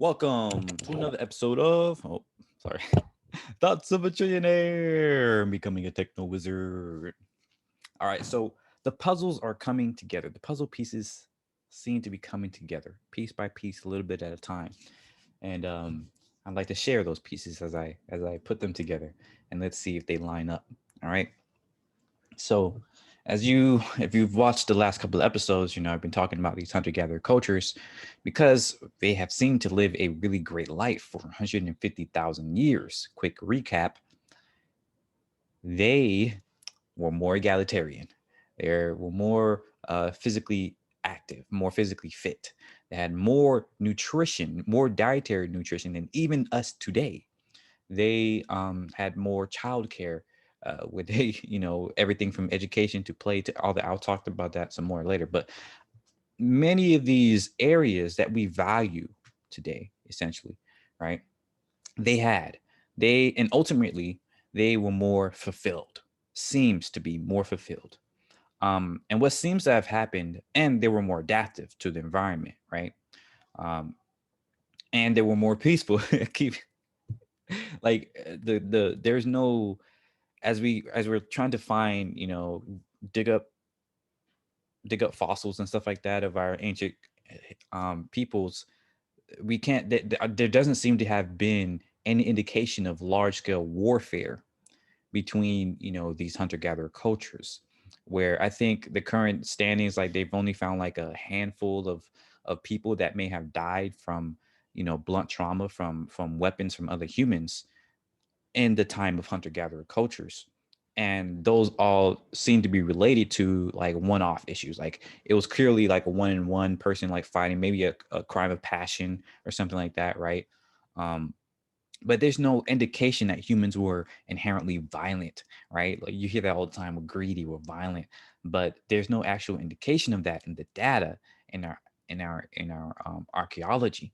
Welcome to another episode of sorry, Thoughts of a Trillionaire, becoming a techno wizard. All right, so the puzzles are coming together. The puzzle pieces seem to be coming together, piece by piece, a little bit at a time. And I'd like to share those pieces as I put them together, and let's see if they line up. All right. So, if you've watched the last couple of episodes, I've been talking about these hunter-gatherer cultures because they have seemed to live a really great life for 150,000 years. Quick recap: they were more egalitarian. They were more physically active, more physically fit. They had more nutrition, more dietary nutrition than even us today. They had more childcare with everything from education to play to all the. I'll talk about that some more later. But many of these areas that we value today, essentially, right? They had and ultimately they were more fulfilled. Seems to be more fulfilled. And what seems to have happened, and they were more adaptive to the environment, right? Um, and they were more peaceful. Keep like the there's no as we're trying to find dig up dig up fossils and stuff like that of our ancient peoples. We can't there doesn't seem to have been any indication of large scale warfare between these hunter gatherer cultures, where I think the current standings, like, they've only found like a handful of people that may have died from blunt trauma from weapons from other humans in the time of hunter gatherer cultures. And those all seem to be related to like one-off issues. Like, it was clearly like a one-on-one person like fighting maybe a crime of passion or something like that, right? um but there's no indication that humans were inherently violent, right? Like, you hear that all the time, we're greedy, we're violent, but there's no actual indication of that in the data, in our archaeology.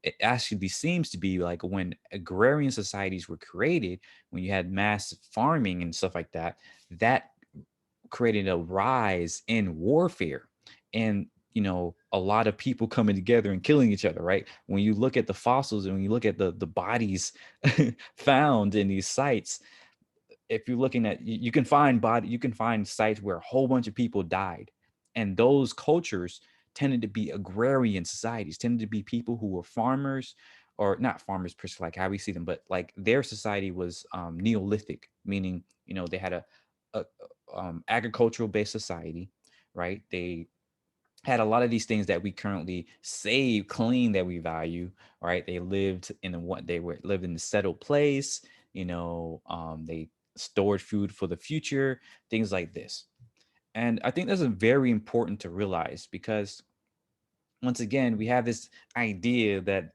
It actually seems to be like when agrarian societies were created, when you had mass farming and stuff like that, that created a rise in warfare and a lot of people coming together and killing each other, right? When you look at the fossils and when you look at the bodies found in these sites, if you're looking at, you can find sites where a whole bunch of people died, and those cultures tended to be agrarian societies, tended to be people who were farmers, or not farmers per se like how we see them, but like their society was neolithic, meaning they had a agricultural based society, right? They had a lot of these things that we currently save clean, that we value, right? They lived in lived in a settled place, they stored food for the future, things like this. And I think that's a very important to realize, because once again we have this idea that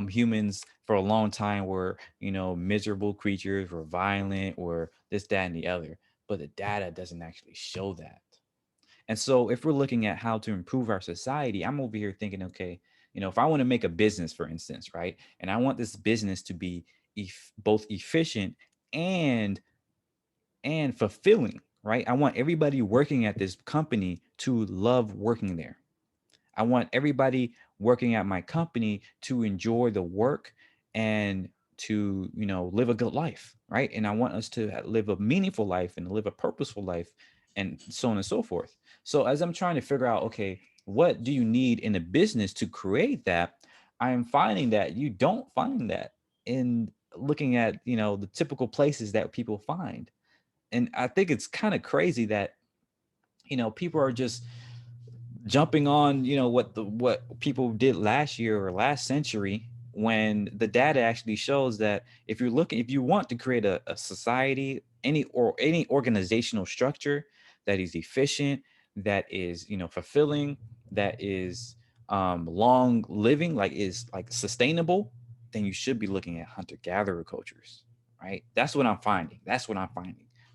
humans for a long time were miserable creatures, were violent, or this, that, and the other, but the data doesn't actually show that. And so if we're looking at how to improve our society, I'm over here thinking, okay, if I want to make a business, for instance, right? And I want this business to be both efficient and fulfilling, right? I want everybody working at this company to love working there. I want everybody working at my company to enjoy the work and to, live a good life, right? And I want us to live a meaningful life and live a purposeful life, and so on and so forth. So as I'm trying to figure out, okay, what do you need in a business to create that? I am finding that you don't find that in looking at, the typical places that people find. And I think it's kind of crazy that, people are just jumping on what people did last year or last century, when the data actually shows that if you want to create a society, any organizational structure that is efficient, that is fulfilling, that is long living, like is like sustainable, then you should be looking at hunter gatherer cultures, right? That's what I'm finding.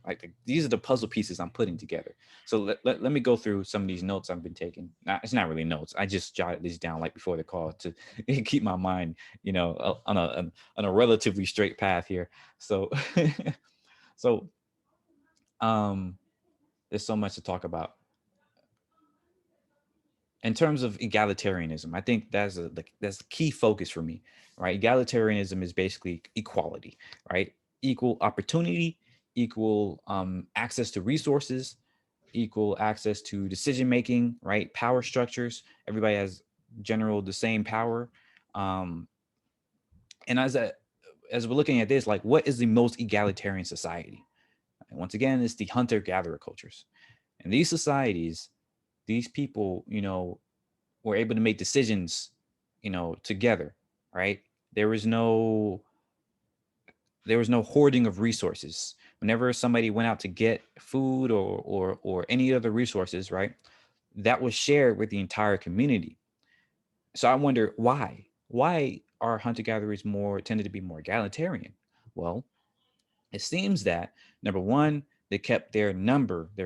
Like, these are the puzzle pieces I'm putting together. So let me go through some of these notes I've been taking. It's not really notes. I just jotted these down like before the call to keep my mind, on a relatively straight path here. So, so um, there's so much to talk about. in terms of egalitarianism, I think that's the key focus for me, right? Egalitarianism is basically equality, right? Equal opportunity, equal access to resources, equal access to decision making, right? Power structures. Everybody has general the same power. Um, and as we're looking at this, like, what is the most egalitarian society? And once again, it's the hunter gatherer cultures. And these societies, these people, were able to make decisions, together, right? There was no there was no hoarding of resources. Whenever somebody went out to get food or any other resources, right, that was shared with the entire community. So I wonder why. Why are hunter gatherers more tended to be more egalitarian? Well, it seems that number one, they kept their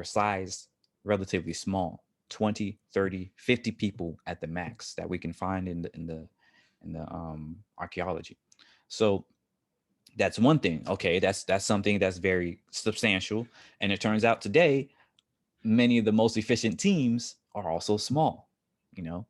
size relatively small, 20, 30, 50 people at the max that we can find in the archaeology. So that's one thing. Okay, that's something that's very substantial. And it turns out today, many of the most efficient teams are also small, you know,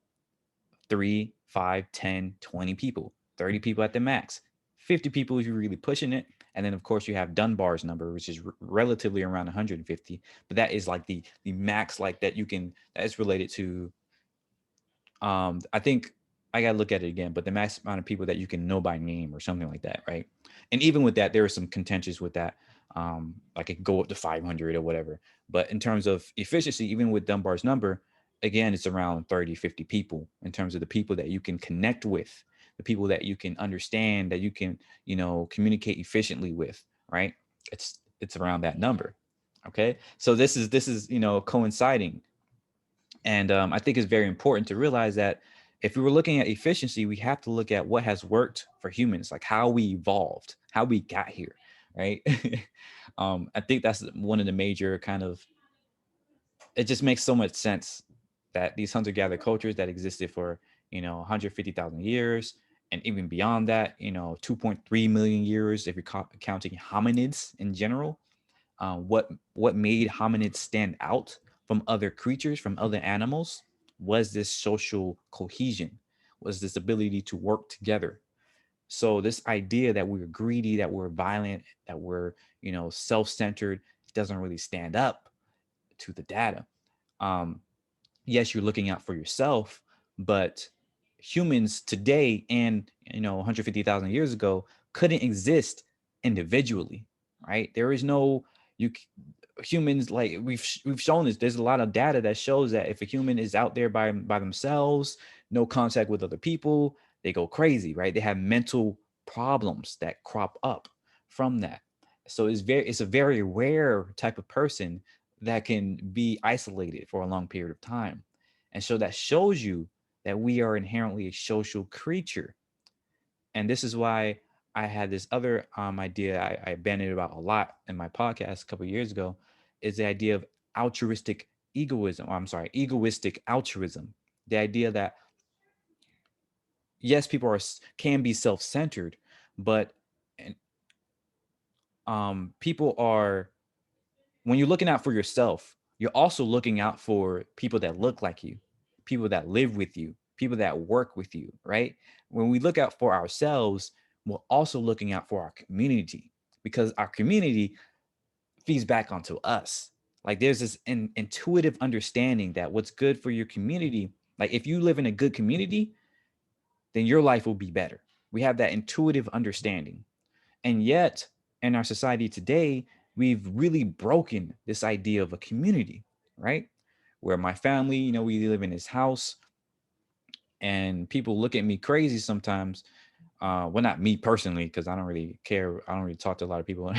3, 5, 10, 20 people, 30 people at the max, 50 people if you're really pushing it. And then of course you have Dunbar's number, which is relatively around 150, but that is like the max, like that you can, that is related to I think I gotta look at it again, but the max amount of people that you can know by name or something like that, right? And even with that, there are some contentious with that. Like it could go up to 500 or whatever. But in terms of efficiency, even with Dunbar's number, again, it's around 30, 50 people in terms of the people that you can connect with, the people that you can understand, that you can, communicate efficiently with, right? It's around that number. Okay. So this is, coinciding, and I think it's very important to realize that if we were looking at efficiency, we have to look at what has worked for humans, like how we evolved, how we got here, right? I think that's one of the major kind of, it just makes so much sense that these hunter-gatherer cultures that existed for, 150,000 years, and even beyond that, 2.3 million years if you're counting hominids in general, what made hominids stand out from other creatures, from other animals, was this social cohesion, was this ability to work together. So this idea that we're greedy, that we're violent, that we're, self-centered, doesn't really stand up to the data. Um, yes, you're looking out for yourself, but humans today and 150,000 years ago couldn't exist individually, right? There is no you humans, like we've shown this. There's a lot of data that shows that if a human is out there by themselves, no contact with other people, they go crazy, right? They have mental problems that crop up from that. So it's a very rare type of person that can be isolated for a long period of time. And so that shows you that we are inherently a social creature. And this is why I had this other idea I bandied about a lot in my podcast a couple of years ago, is the idea of altruistic egoism. Or I'm sorry, egoistic altruism. The idea that yes, people can be self-centered, but people are, when you're looking out for yourself, you're also looking out for people that look like you, people that live with you, people that work with you, right? When we look out for ourselves, we're also looking out for our community, because our community feeds back onto us. Like there's this intuitive understanding that what's good for your community, like if you live in a good community, then your life will be better. We have that intuitive understanding. And yet, in our society today, we've really broken this idea of a community, right? Where my family, we live in this house, and people look at me crazy sometimes. Well, not me personally, because I don't really care. I don't really talk to a lot of people.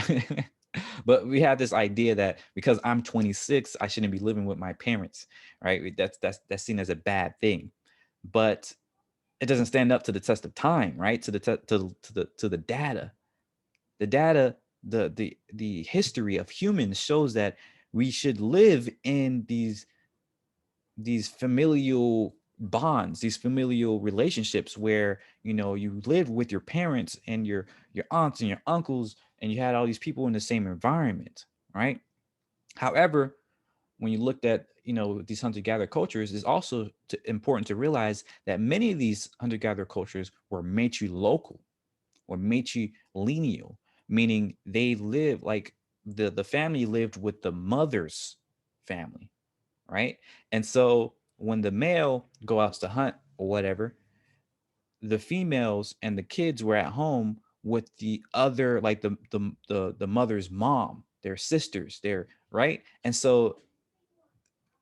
But we have this idea that because I'm 26, I shouldn't be living with my parents, right? That's seen as a bad thing. But it doesn't stand up to the test of time, right? To the data. The data, the history of humans shows that we should live in these familial bonds, these familial relationships where you live with your parents and your aunts and your uncles, and you had all these people in the same environment, right? However, when you looked at, these hunter-gatherer cultures, it's also important to realize that many of these hunter-gatherer cultures were matrilocal or matrilineal, meaning they live like the family lived with the mother's family, right? And so when the male go out to hunt or whatever, the females and the kids were at home with the other, like the mother's mom, their sisters, their right. And so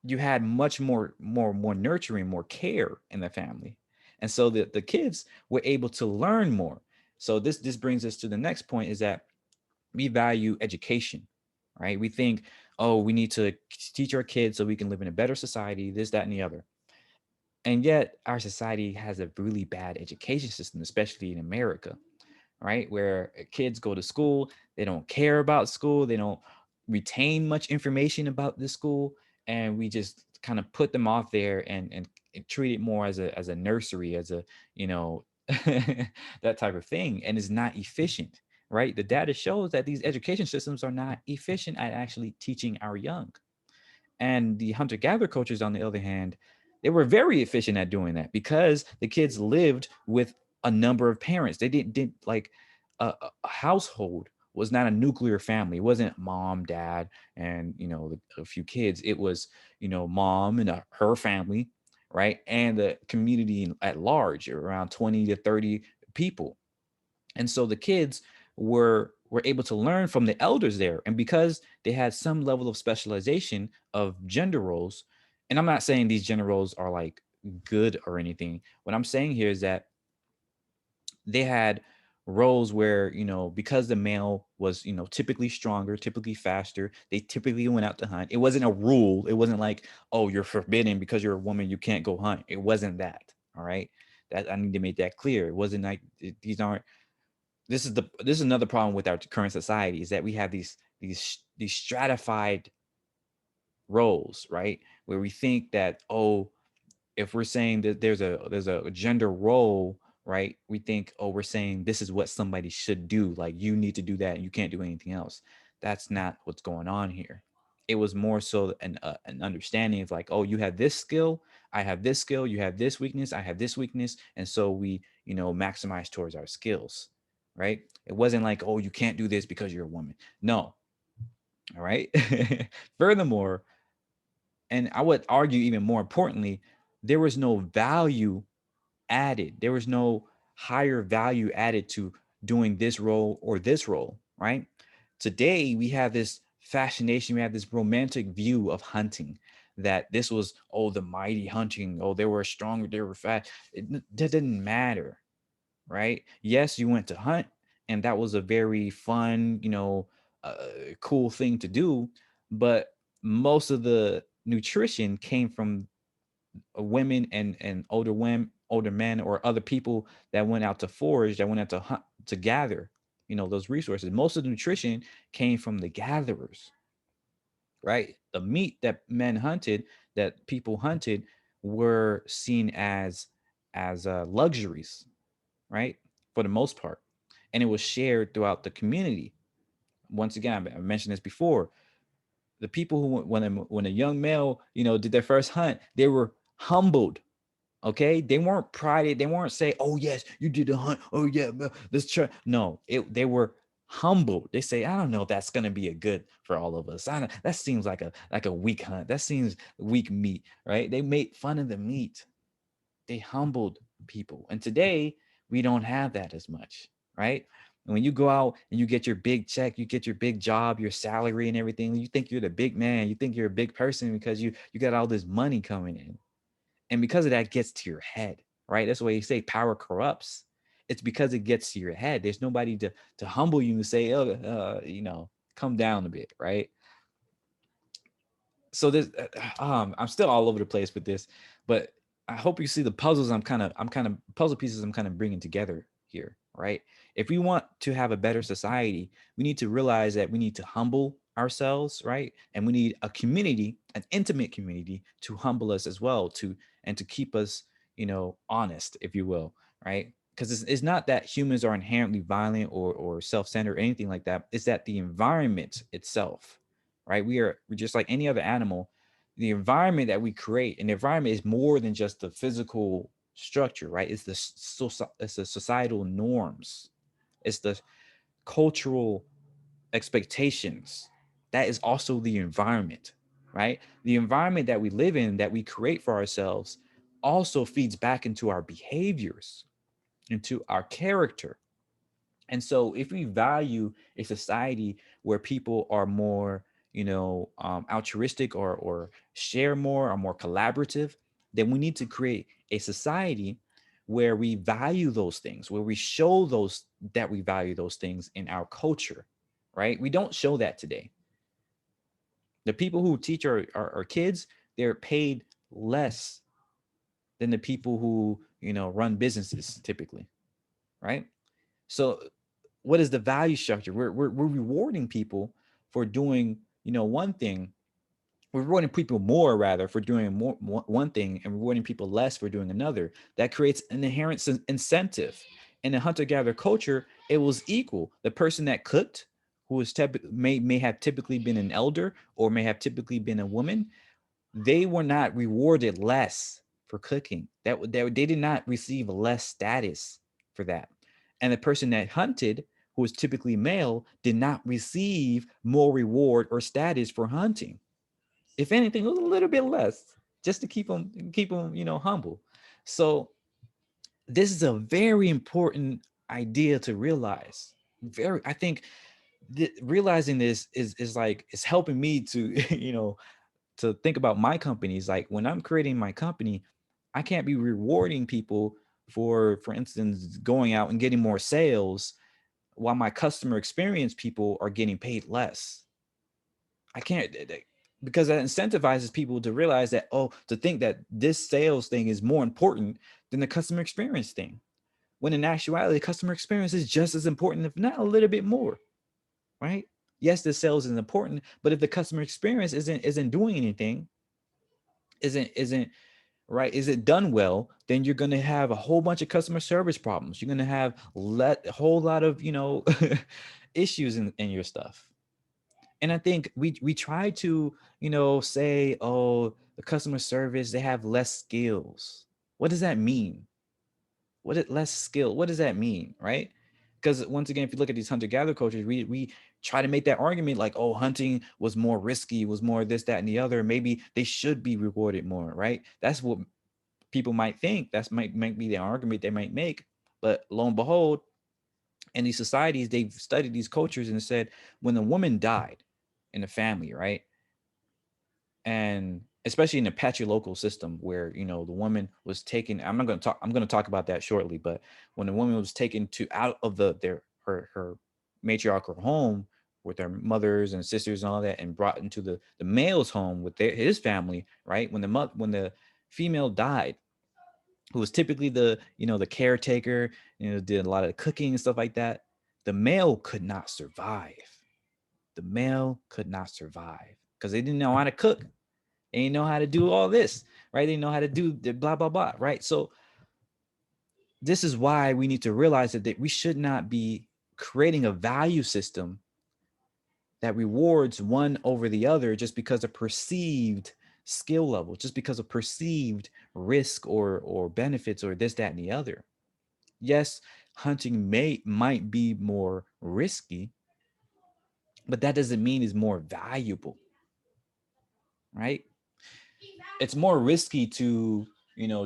you had much more nurturing, more care in the family. And so the kids were able to learn more. So this brings us to the next point, is that we value education, right? We think, oh, we need to teach our kids so we can live in a better society, this, that, and the other. And yet our society has a really bad education system, especially in America, right? Where kids go to school, they don't care about school, they don't retain much information about the school, and we just kind of put them off there and treat it more as a nursery, as a, you know, that type of thing, and is not efficient, right? The data shows that these education systems are not efficient at actually teaching our young. And the hunter gatherer cultures, on the other hand, they were very efficient at doing that because the kids lived with a number of parents. They didn't like a household was not a nuclear family. It wasn't mom, dad, and a few kids. It was mom and her family, right, and the community at large, around 20 to 30 people. And so the kids were able to learn from the elders there, and because they had some level of specialization of gender roles. And I'm not saying these gender roles are like good or anything. What I'm saying here is that they had roles where, because the male was, typically stronger, typically faster, they typically went out to hunt. It wasn't a rule. It wasn't like, oh, you're forbidden because you're a woman, you can't go hunt. It wasn't that. All right, that I need to make that clear. It wasn't like these aren't this is another problem with our current society, is that we have these stratified roles, right? Where we think that, oh, if we're saying that there's a gender role, right? We think, oh, we're saying this is what somebody should do. Like, you need to do that and you can't do anything else. That's not what's going on here. It was more so an understanding of like, oh, you have this skill, I have this skill, you have this weakness, I have this weakness, and so we maximize towards our skills, right? It wasn't like, oh, you can't do this because you're a woman. No. All right. Furthermore, and I would argue even more importantly, there was no value added. There was no higher value added to doing this role or this role, right? Today, we have this fascination, we have this romantic view of hunting, that this was, oh, the mighty hunting. Oh, they were stronger, they were fast. That didn't matter, right? Yes, you went to hunt, and that was a very fun, cool thing to do. But most of the nutrition came from women and older men, or other people that went out to forage, that went out to hunt, to gather, those resources. Most of the nutrition came from the gatherers, right? The meat that men hunted, that people hunted, were seen as luxuries, right? For the most part. And it was shared throughout the community. Once again, I mentioned this before. The people who, when a young male, did their first hunt, they were humbled. Okay, they weren't prided. They weren't say, "Oh yes, you did the hunt. Oh yeah, let's try." No, they were humbled. They say, "I don't know if that's gonna be a good for all of us. I don't, that seems like a weak hunt. That seems weak meat, right?" They made fun of the meat. They humbled people. And today we don't have that as much, right? And when you go out and you get your big check, you get your big job, your salary and everything, you think you're the big man, you think you're a big person because you got all this money coming in. And because of that, gets to your head, right? That's why you say power corrupts. It's because it gets to your head. There's nobody to humble you and say, oh, come down a bit, right? So this I'm still all over the place with this, but I hope you see the puzzles I'm kind of puzzle pieces I'm kind of bringing together here, right? If we want to have a better society, we need to realize that we need to humble ourselves, right? And we need a community, an intimate community, to humble us as well, to keep us, honest, if you will, right? Because it's not that humans are inherently violent or self-centered or anything like that. It's that the environment itself, right? We're just like any other animal. the environment that we create, and the environment is more than just the physical structure, right? It's it's the societal norms, it's the cultural expectations. That is also the environment, right? The environment that we live in, that we create for ourselves, also feeds back into our behaviors, into our character. And so if we value a society where people are more, altruistic, or share more, or more collaborative, then we need to create a society where we value those things, where we show those that we value those things in our culture, right? We don't show that today. The people who teach our kids, they're paid less than the people who, run businesses typically, right? So what is the value structure? We're rewarding people for doing, one thing. We're rewarding people more, rather, for doing one thing, and rewarding people less for doing another. That creates an inherent incentive. In a hunter-gatherer culture, it was equal. The person that cooked, who was may have typically been an elder, or may have typically been a woman, they were not rewarded less for cooking. They did not receive less status for that. And the person that hunted, who was typically male, did not receive more reward or status for hunting. If anything, it was a little bit less, just to keep them, humble. So this is a very important idea to realize. I think realizing this is like, it's helping me to to think about my companies. Like, when I'm creating my company, I can't be rewarding people for instance, going out and getting more sales, while my customer experience people are getting paid less. I can't, because that incentivizes people to realize that, to think that this sales thing is more important than the customer experience thing. When in actuality, customer experience is just as important, if not a little bit more, right? Yes, the sales is important, but if the customer experience isn't doing anything, isn't right, is it done well, then you're going to have a whole bunch of customer service problems. You're going to have a whole lot of issues in your stuff. And I think we try to say, oh, the customer service, they have less skills. What does that mean? Less skill, what does that mean, right? Because once again, if you look at these hunter-gatherer cultures, we try to make that argument like, oh, hunting was more risky, was more this, that, and the other, maybe they should be rewarded more, right? That's what people might think. That's might be the argument they might make. But lo and behold, in these societies, they've studied these cultures and said, when a woman died in a family, right, and especially in the patrilocal system, where the woman was taken, I'm going to talk about that shortly, but when the woman was taken to out of her matriarchal home with their mothers and sisters and all that, and brought into the male's home with his family, right, when the female died, who was typically the caretaker, did a lot of the cooking and stuff like that, the male could not survive. The male could not survive because they didn't know how to cook. They didn't know how to do all this, right? They didn't know how to do the blah blah blah, right? So this is why we need to realize that we should not be creating a value system that rewards one over the other just because of perceived skill level, just because of perceived risk or benefits or this, that, and the other. Yes, hunting might be more risky, but that doesn't mean it's more valuable, right? It's more risky to,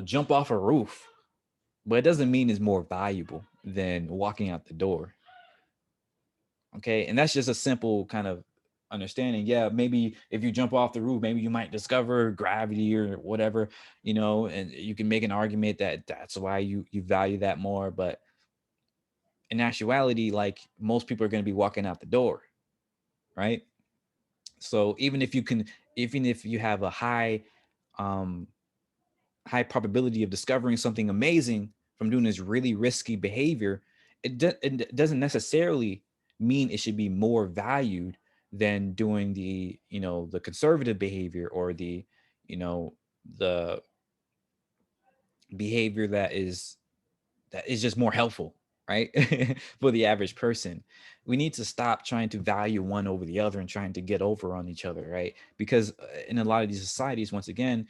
jump off a roof, but it doesn't mean it's more valuable than walking out the door. Okay. And that's just a simple kind of understanding. Yeah, maybe if you jump off the roof, maybe you might discover gravity or whatever, and you can make an argument that that's why you value that more. But in actuality, like, most people are going to be walking out the door, right? So even if you have a um, high probability of discovering something amazing from doing this really risky behavior, it doesn't necessarily mean it should be more valued than doing the conservative behavior, or the behavior that is just more helpful, right? For the average person. We need to stop trying to value one over the other and trying to get over on each other, right? Because in a lot of these societies, once again,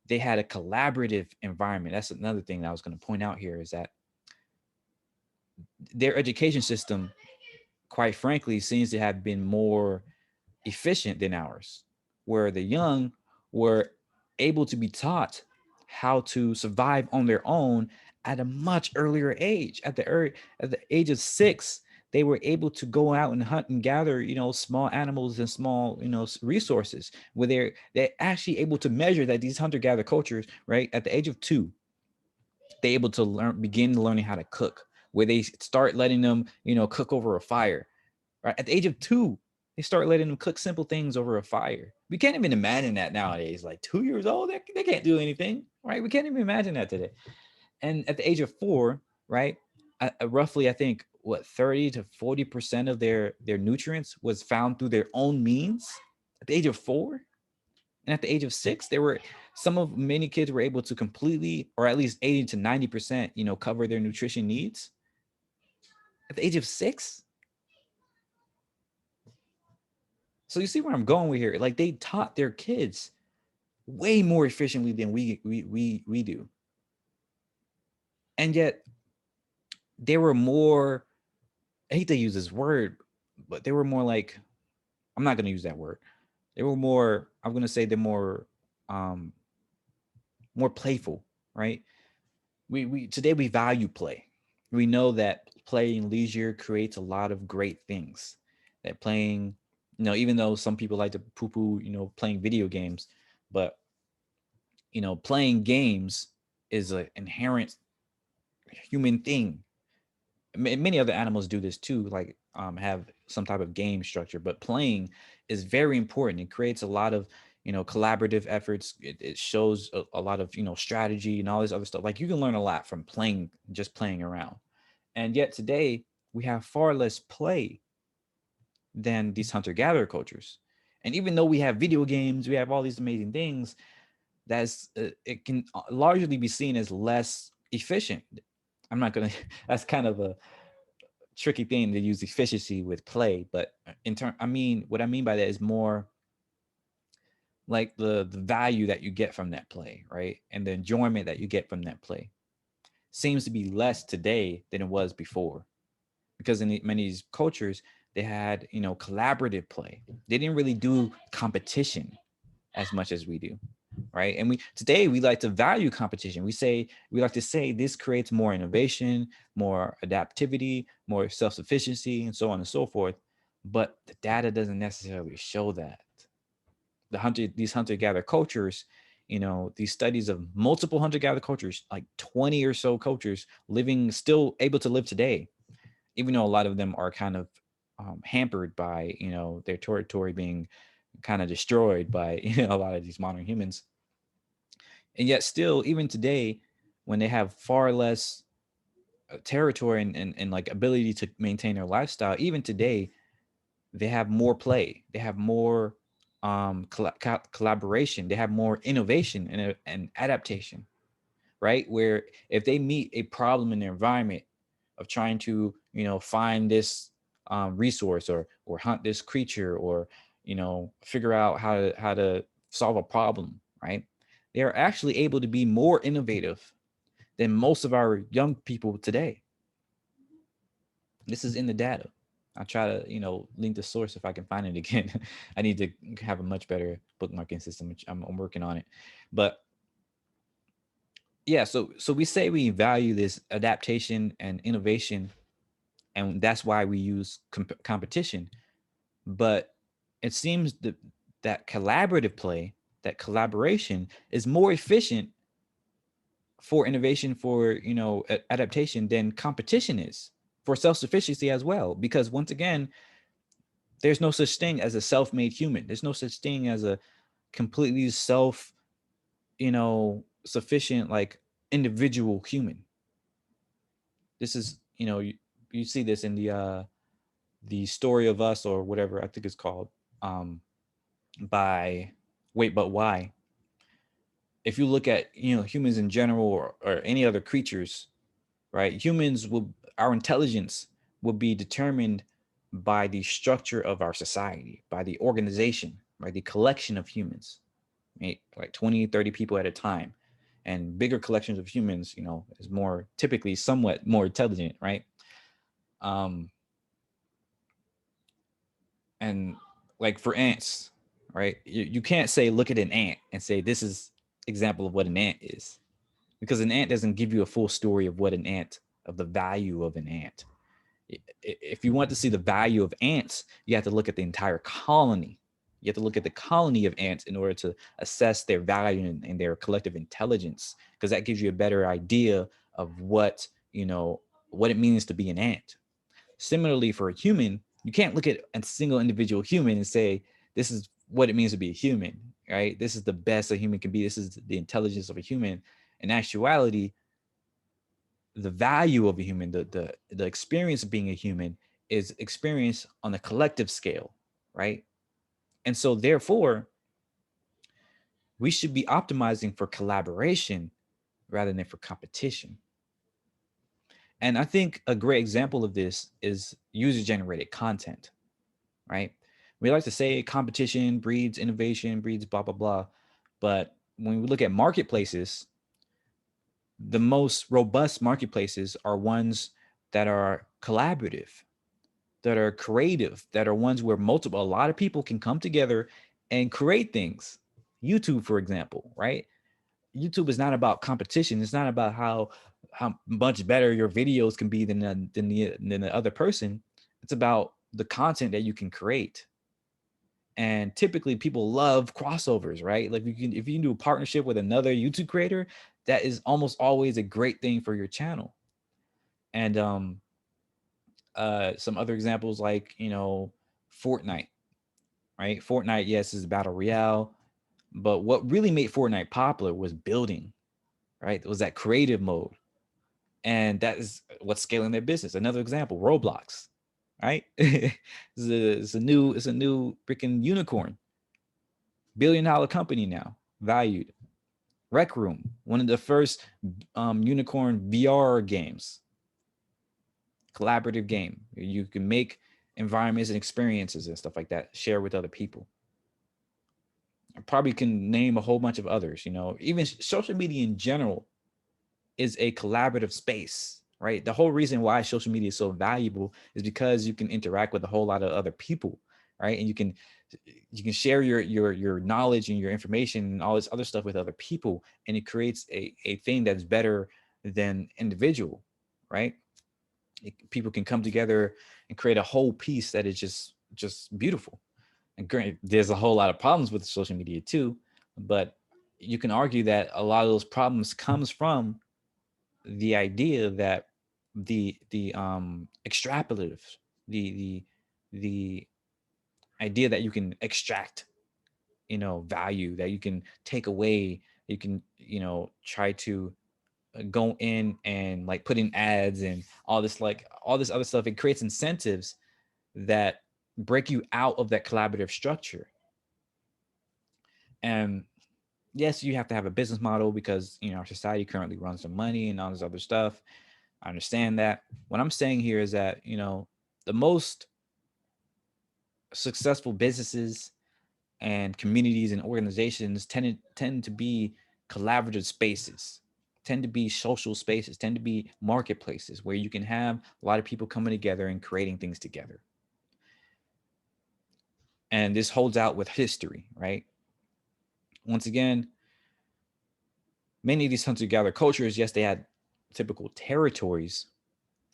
they had a collaborative environment. That's another thing that I was going to point out here, is that their education system, quite frankly, seems to have been more efficient than ours, where the young were able to be taught how to survive on their own at a much earlier age. At the age of 6, they were able to go out and hunt and gather, small animals and small, resources. Where they're actually able to measure that these hunter gatherer cultures, right, at the age of 2, they able to begin learning how to cook. Where they start letting them, cook over a fire, right? At the age of 2, they start letting them cook simple things over a fire. We can't even imagine that nowadays. Like 2 years old, they can't do anything, right? We can't even imagine that today. And at the age of 4, right, roughly, I think, what, 30 to 40% of their nutrients was found through their own means at the age of 4. And at the age of 6, many kids were able to completely, or at least 80 to 90%, cover their nutrition needs at the age of 6. So you see where I'm going with here. Like, they taught their kids way more efficiently than we do. And yet they were more, I hate to use this word, but they were more like, I'm not going to use that word. They were more, I'm going to say they're um more playful, right? We today we value play. We know that play and leisure creates a lot of great things. That playing, even though some people like to poo-poo, playing video games, but playing games is an inherent human thing. Many other animals do this too, like have some type of game structure, but playing is very important. It creates a lot of collaborative efforts. It shows a lot of strategy and all this other stuff. Like, you can learn a lot from playing, just playing around. And yet today we have far less play than these hunter-gatherer cultures. And even though we have video games, we have all these amazing things, it can largely be seen as less efficient. I'm not gonna that's kind of a tricky thing to use efficiency with play, but what I mean by that is more like the value that you get from that play, right? And the enjoyment that you get from that play seems to be less today than it was before. Because in many of these cultures, they had, collaborative play. They didn't really do competition as much as we do, right? And we like to value competition. We like to say this creates more innovation, more adaptivity, more self-sufficiency, and so on and so forth. But the data doesn't necessarily show that. These hunter-gatherer cultures, these studies of multiple hunter-gatherer cultures, like 20 or so cultures living, still able to live today, even though a lot of them are kind of hampered by their territory being kind of destroyed by a lot of these modern humans. And yet still, even today, when they have far less territory and like ability to maintain their lifestyle, even today they have more play, they have more collaboration, they have more innovation and adaptation, right? Where if they meet a problem in their environment of trying to find this resource, or hunt this creature, or figure out how to solve a problem, right, they are actually able to be more innovative than most of our young people today. This is in the data. I'll try to link the source if I can find it again. I need to have a much better bookmarking system, which I'm working on it. But yeah, so we say we value this adaptation and innovation, and that's why we use competition. But it seems that collaborative play, that collaboration, is more efficient for innovation, for adaptation, than competition is for self-sufficiency as well. Because once again, there's no such thing as a self-made human. There's no such thing as a completely sufficient, like, individual human. This is, you see this in the Story of Us, or whatever I think it's called, by Wait But Why. If you look at humans in general, or any other creatures, right? Humans our intelligence will be determined by the structure of our society, by the organization, right? The collection of humans, right? Like 20, 30 people at a time. And bigger collections of humans, is more typically somewhat more intelligent, right? Um, and like for ants, right? You can't say look at an ant and say this is example of what an ant is, because an ant doesn't give you a full story of what an ant of the value of an ant. If you want to see the value of ants, you have to look at the entire colony. You have to look at the colony of ants in order to assess their value and their collective intelligence, because that gives you a better idea of what it means to be an ant. Similarly, for a human, you can't look at a single individual human and say, this is what it means to be a human, right? This is the best a human can be. This is the intelligence of a human. In actuality, the value of a human, the experience of being a human is experienced on a collective scale, right? And so therefore, we should be optimizing for collaboration rather than for competition. And I think a great example of this is user generated content, right? We like to say competition breeds innovation, breeds blah, blah, blah. But when we look at marketplaces, the most robust marketplaces are ones that are collaborative, that are creative, that are ones where a lot of people can come together and create things. YouTube, for example, right? YouTube is not about competition. It's not about how much better your videos can be than the other person. It's about the content that you can create. And typically people love crossovers, right? Like if you can do a partnership with another YouTube creator, that is almost always a great thing for your channel. And some other examples like, Fortnite, right? Fortnite, yes, is a battle royale, but what really made Fortnite popular was building, right? It was that creative mode. And that is what's scaling their business. Another example, Roblox, right? It's a new freaking unicorn, $1 billion company now, valued. Rec Room, one of the first unicorn VR games, collaborative game. You can make environments and experiences and stuff like that, share with other people. I probably can name a whole bunch of others. Even social media in general is a collaborative space, right? The whole reason why social media is so valuable is because you can interact with a whole lot of other people, right? And you can share your knowledge and your information and all this other stuff with other people, and it creates a thing that's better than individual, right? People can come together and create a whole piece that is just beautiful. And great, there's a whole lot of problems with social media too, but you can argue that a lot of those problems comes from the idea that the extrapolative, the idea that you can extract, value, that you can take away, you can, try to go in and like put in ads and all this other stuff. It creates incentives that break you out of that collaborative structure. And yes, you have to have a business model because our society currently runs on money and all this other stuff. I understand that. What I'm saying here is that the most successful businesses and communities and organizations tend to be collaborative spaces, tend to be social spaces, tend to be marketplaces where you can have a lot of people coming together and creating things together. And this holds out with history, right? Once again, many of these hunter-gatherer cultures, yes, they had typical territories,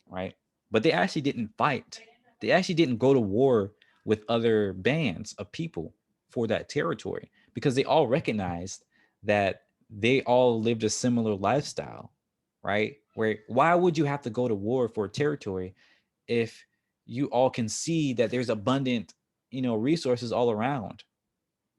right? But they actually didn't fight. They actually didn't go to war with other bands of people for that territory, because they all recognized that they all lived a similar lifestyle, right? Why would you have to go to war for a territory if you all can see that there's abundant, resources all around,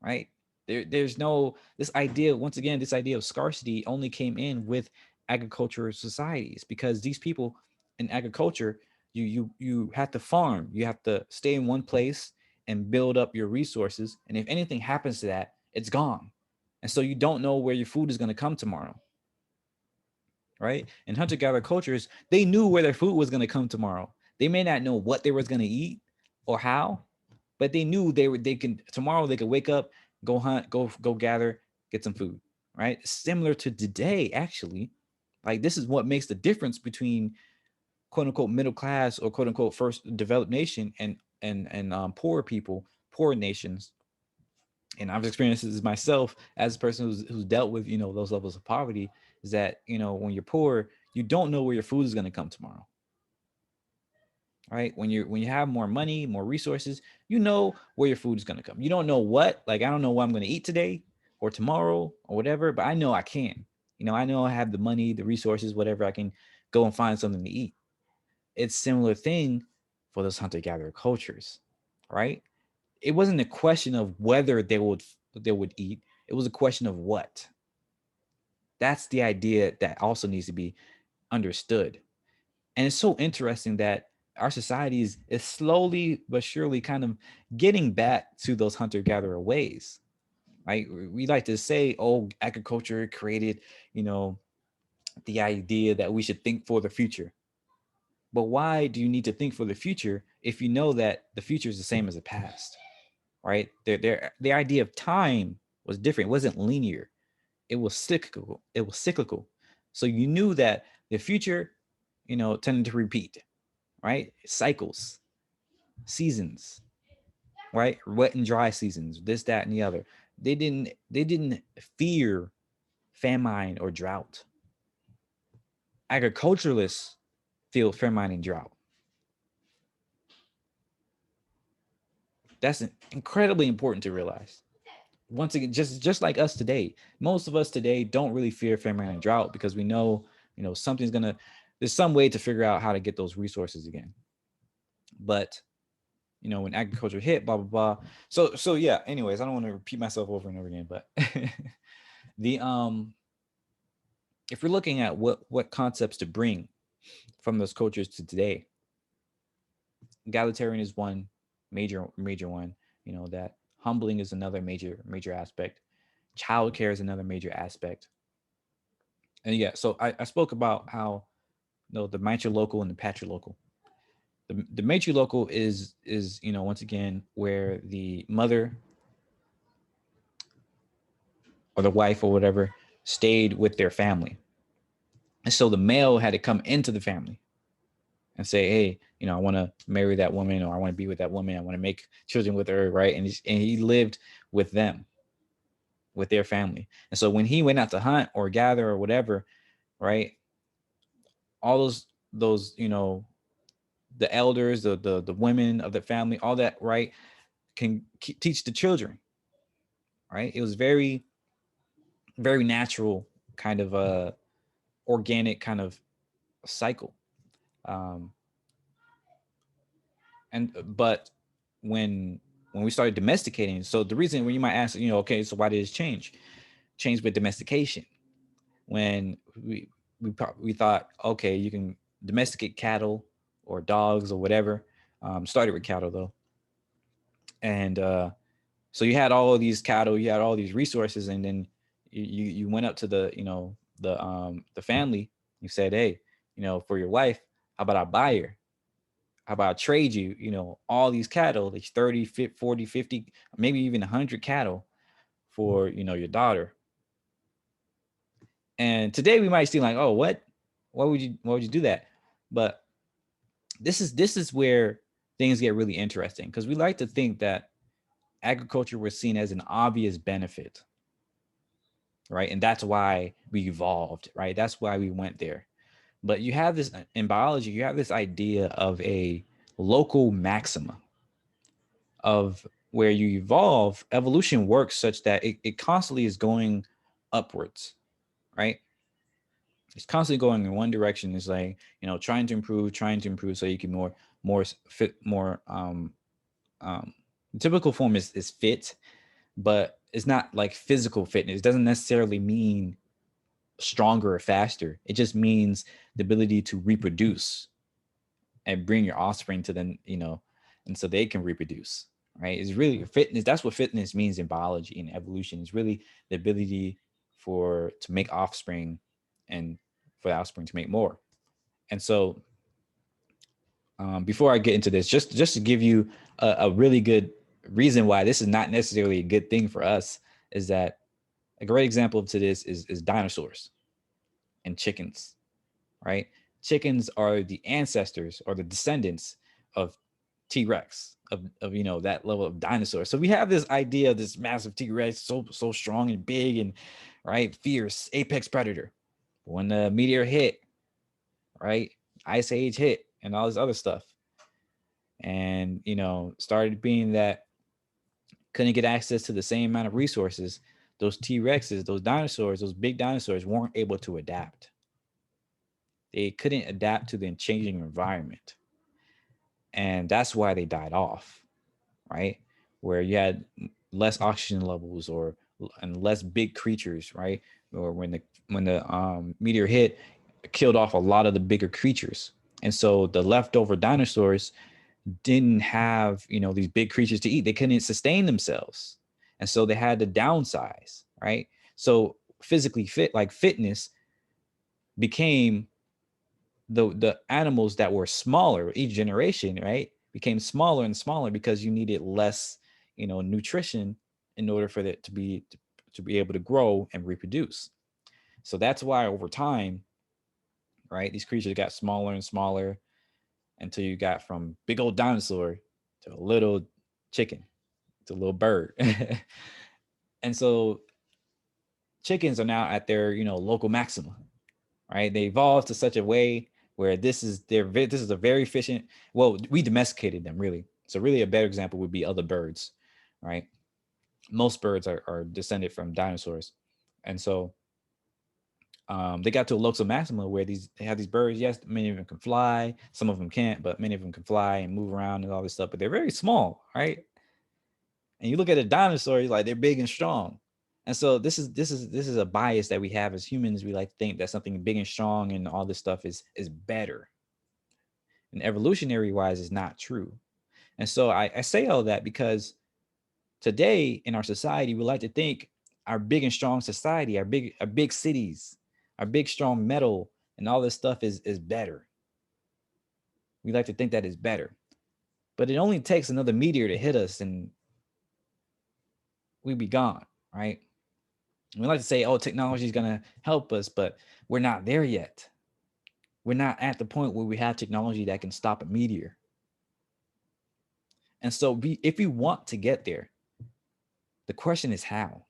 right? There's no this idea, once again, this idea of scarcity only came in with agricultural societies, because these people in agriculture, you have to farm, you have to stay in one place and build up your resources, and if anything happens to that, it's gone. And so you don't know where your food is going to come tomorrow. right? And hunter-gatherer cultures, they knew where their food was going to come tomorrow. They may not know what they was going to eat or how, but they knew they can tomorrow they could wake up, go hunt, go gather, get some food, right? Similar to today, actually. Like this is what makes the difference between quote unquote middle class or quote unquote first developed nation and poor people, poor nations. And I've experienced this myself as a person who's dealt with those levels of poverty. Is that when you're poor, you don't know where your food is going to come tomorrow, right? When you have more money, more resources, you know where your food is going to come. You don't know what, like I don't know what I'm going to eat today or tomorrow or whatever, but I know I can. I know I have the money, the resources, whatever. I can go and find something to eat. It's similar thing for those hunter-gatherer cultures, right? It wasn't a question of whether they would eat. It was a question of what. That's the idea that also needs to be understood. And it's so interesting that our society is slowly but surely kind of getting back to those hunter-gatherer ways. Right? We like to say, oh, agriculture created, you know, the idea that we should think for the future. But why do you need to think for the future if you know that the future is the same as the past? Right? The idea of time was different. It wasn't linear. It was cyclical. It was cyclical. So you knew that the future, tended to repeat, right? Cycles, seasons, right? Wet and dry seasons, this, that, and the other. They didn't fear famine or drought. Agriculturalists feel famine and drought. That's incredibly important to realize. Once again, just like us today, most of us today don't really fear famine and drought because we know, something's gonna. There's some way to figure out how to get those resources again. But when agriculture hit, blah blah blah. So yeah. Anyways, I don't want to repeat myself over and over again, but the if we're looking at what concepts to bring from those cultures to today, egalitarian is one major one. That humbling is another major aspect. Childcare is another major aspect. And yeah, so I spoke about how the matrilocal and the patrilocal. The matrilocal is once again where the mother or the wife or whatever stayed with their family, and so the male had to come into the family and say, hey, I want to marry that woman, or I want to be with that woman, I want to make children with her, right? And he lived with them, with their family. And so when he went out to hunt or gather or whatever, right, all those the elders, the women of the family, all that, right, can teach the children, right? It was very, very natural, kind of a organic kind of cycle. Um, and but when we started domesticating, so the reason when you might ask, okay, so why did this change with domestication? When we thought, okay, you can domesticate cattle or dogs or whatever. Started with cattle though, and so you had all of these cattle, you had all these resources, and then you went up to the family. You said, hey, for your wife, how about I buy her? How about I trade you, all these cattle, these 30, 40, 50, maybe even 100 cattle for, your daughter. And today we might seem like, oh, what? Why would you do that? But this is where things get really interesting, because we like to think that agriculture was seen as an obvious benefit, right? And that's why we evolved, right? That's why we went there. But you have this in biology, you have this idea of a local maxima, of where you evolve. Evolution works such that it constantly is going upwards, right? It's constantly going in one direction. It's like, trying to improve so you can more fit, more the typical form is fit, but it's not like physical fitness. It doesn't necessarily mean stronger or faster. It just means the ability to reproduce and bring your offspring to them, and so they can reproduce, right? It's really fitness. That's what fitness means in biology and evolution. It's really the ability to make offspring and for the offspring to make more. And so before I get into this, just to give you a really good reason why this is not necessarily a good thing for us, is that a great example to this is dinosaurs and chickens, right? Chickens are the ancestors or the descendants of T-Rex, of that level of dinosaur. So we have this idea of this massive T-Rex, so strong and big and right, fierce, apex predator. But when the meteor hit, right, ice age hit and all this other stuff, and started being that couldn't get access to the same amount of resources, those T-Rexes, those dinosaurs, those big dinosaurs weren't able to adapt. They couldn't adapt to the changing environment. And that's why they died off, right? Where you had less oxygen levels and less big creatures, right? Or when the meteor hit, it killed off a lot of the bigger creatures. And so the leftover dinosaurs didn't have, these big creatures to eat. They couldn't sustain themselves. And so they had to downsize, right? So physically fit, like fitness became the animals that were smaller each generation, right, became smaller and smaller because you needed less, nutrition in order for it to be able to grow and reproduce. So that's why over time, right, these creatures got smaller and smaller until you got from big old dinosaur to a little chicken, to a little bird. And so chickens are now at their, local maxima, right? They evolved to such a way where this is a very efficient. Well, we domesticated them really. So really, a better example would be other birds, right? Most birds are descended from dinosaurs, and so they got to a local maxima where they have these birds. Yes, many of them can fly. Some of them can't, but many of them can fly and move around and all this stuff. But they're very small, right? And you look at a dinosaur, like they're big and strong. And so this is a bias that we have as humans. We like to think that something big and strong and all this stuff is better. And evolutionary wise is not true. And so I say all that because today in our society, we like to think our big and strong society, our big cities, our big strong metal and all this stuff is better. We like to think that is better. But it only takes another meteor to hit us and we'd be gone, right? We like to say, oh, technology is going to help us, but we're not there yet. We're not at the point where we have technology that can stop a meteor. And so if we want to get there, the question is how?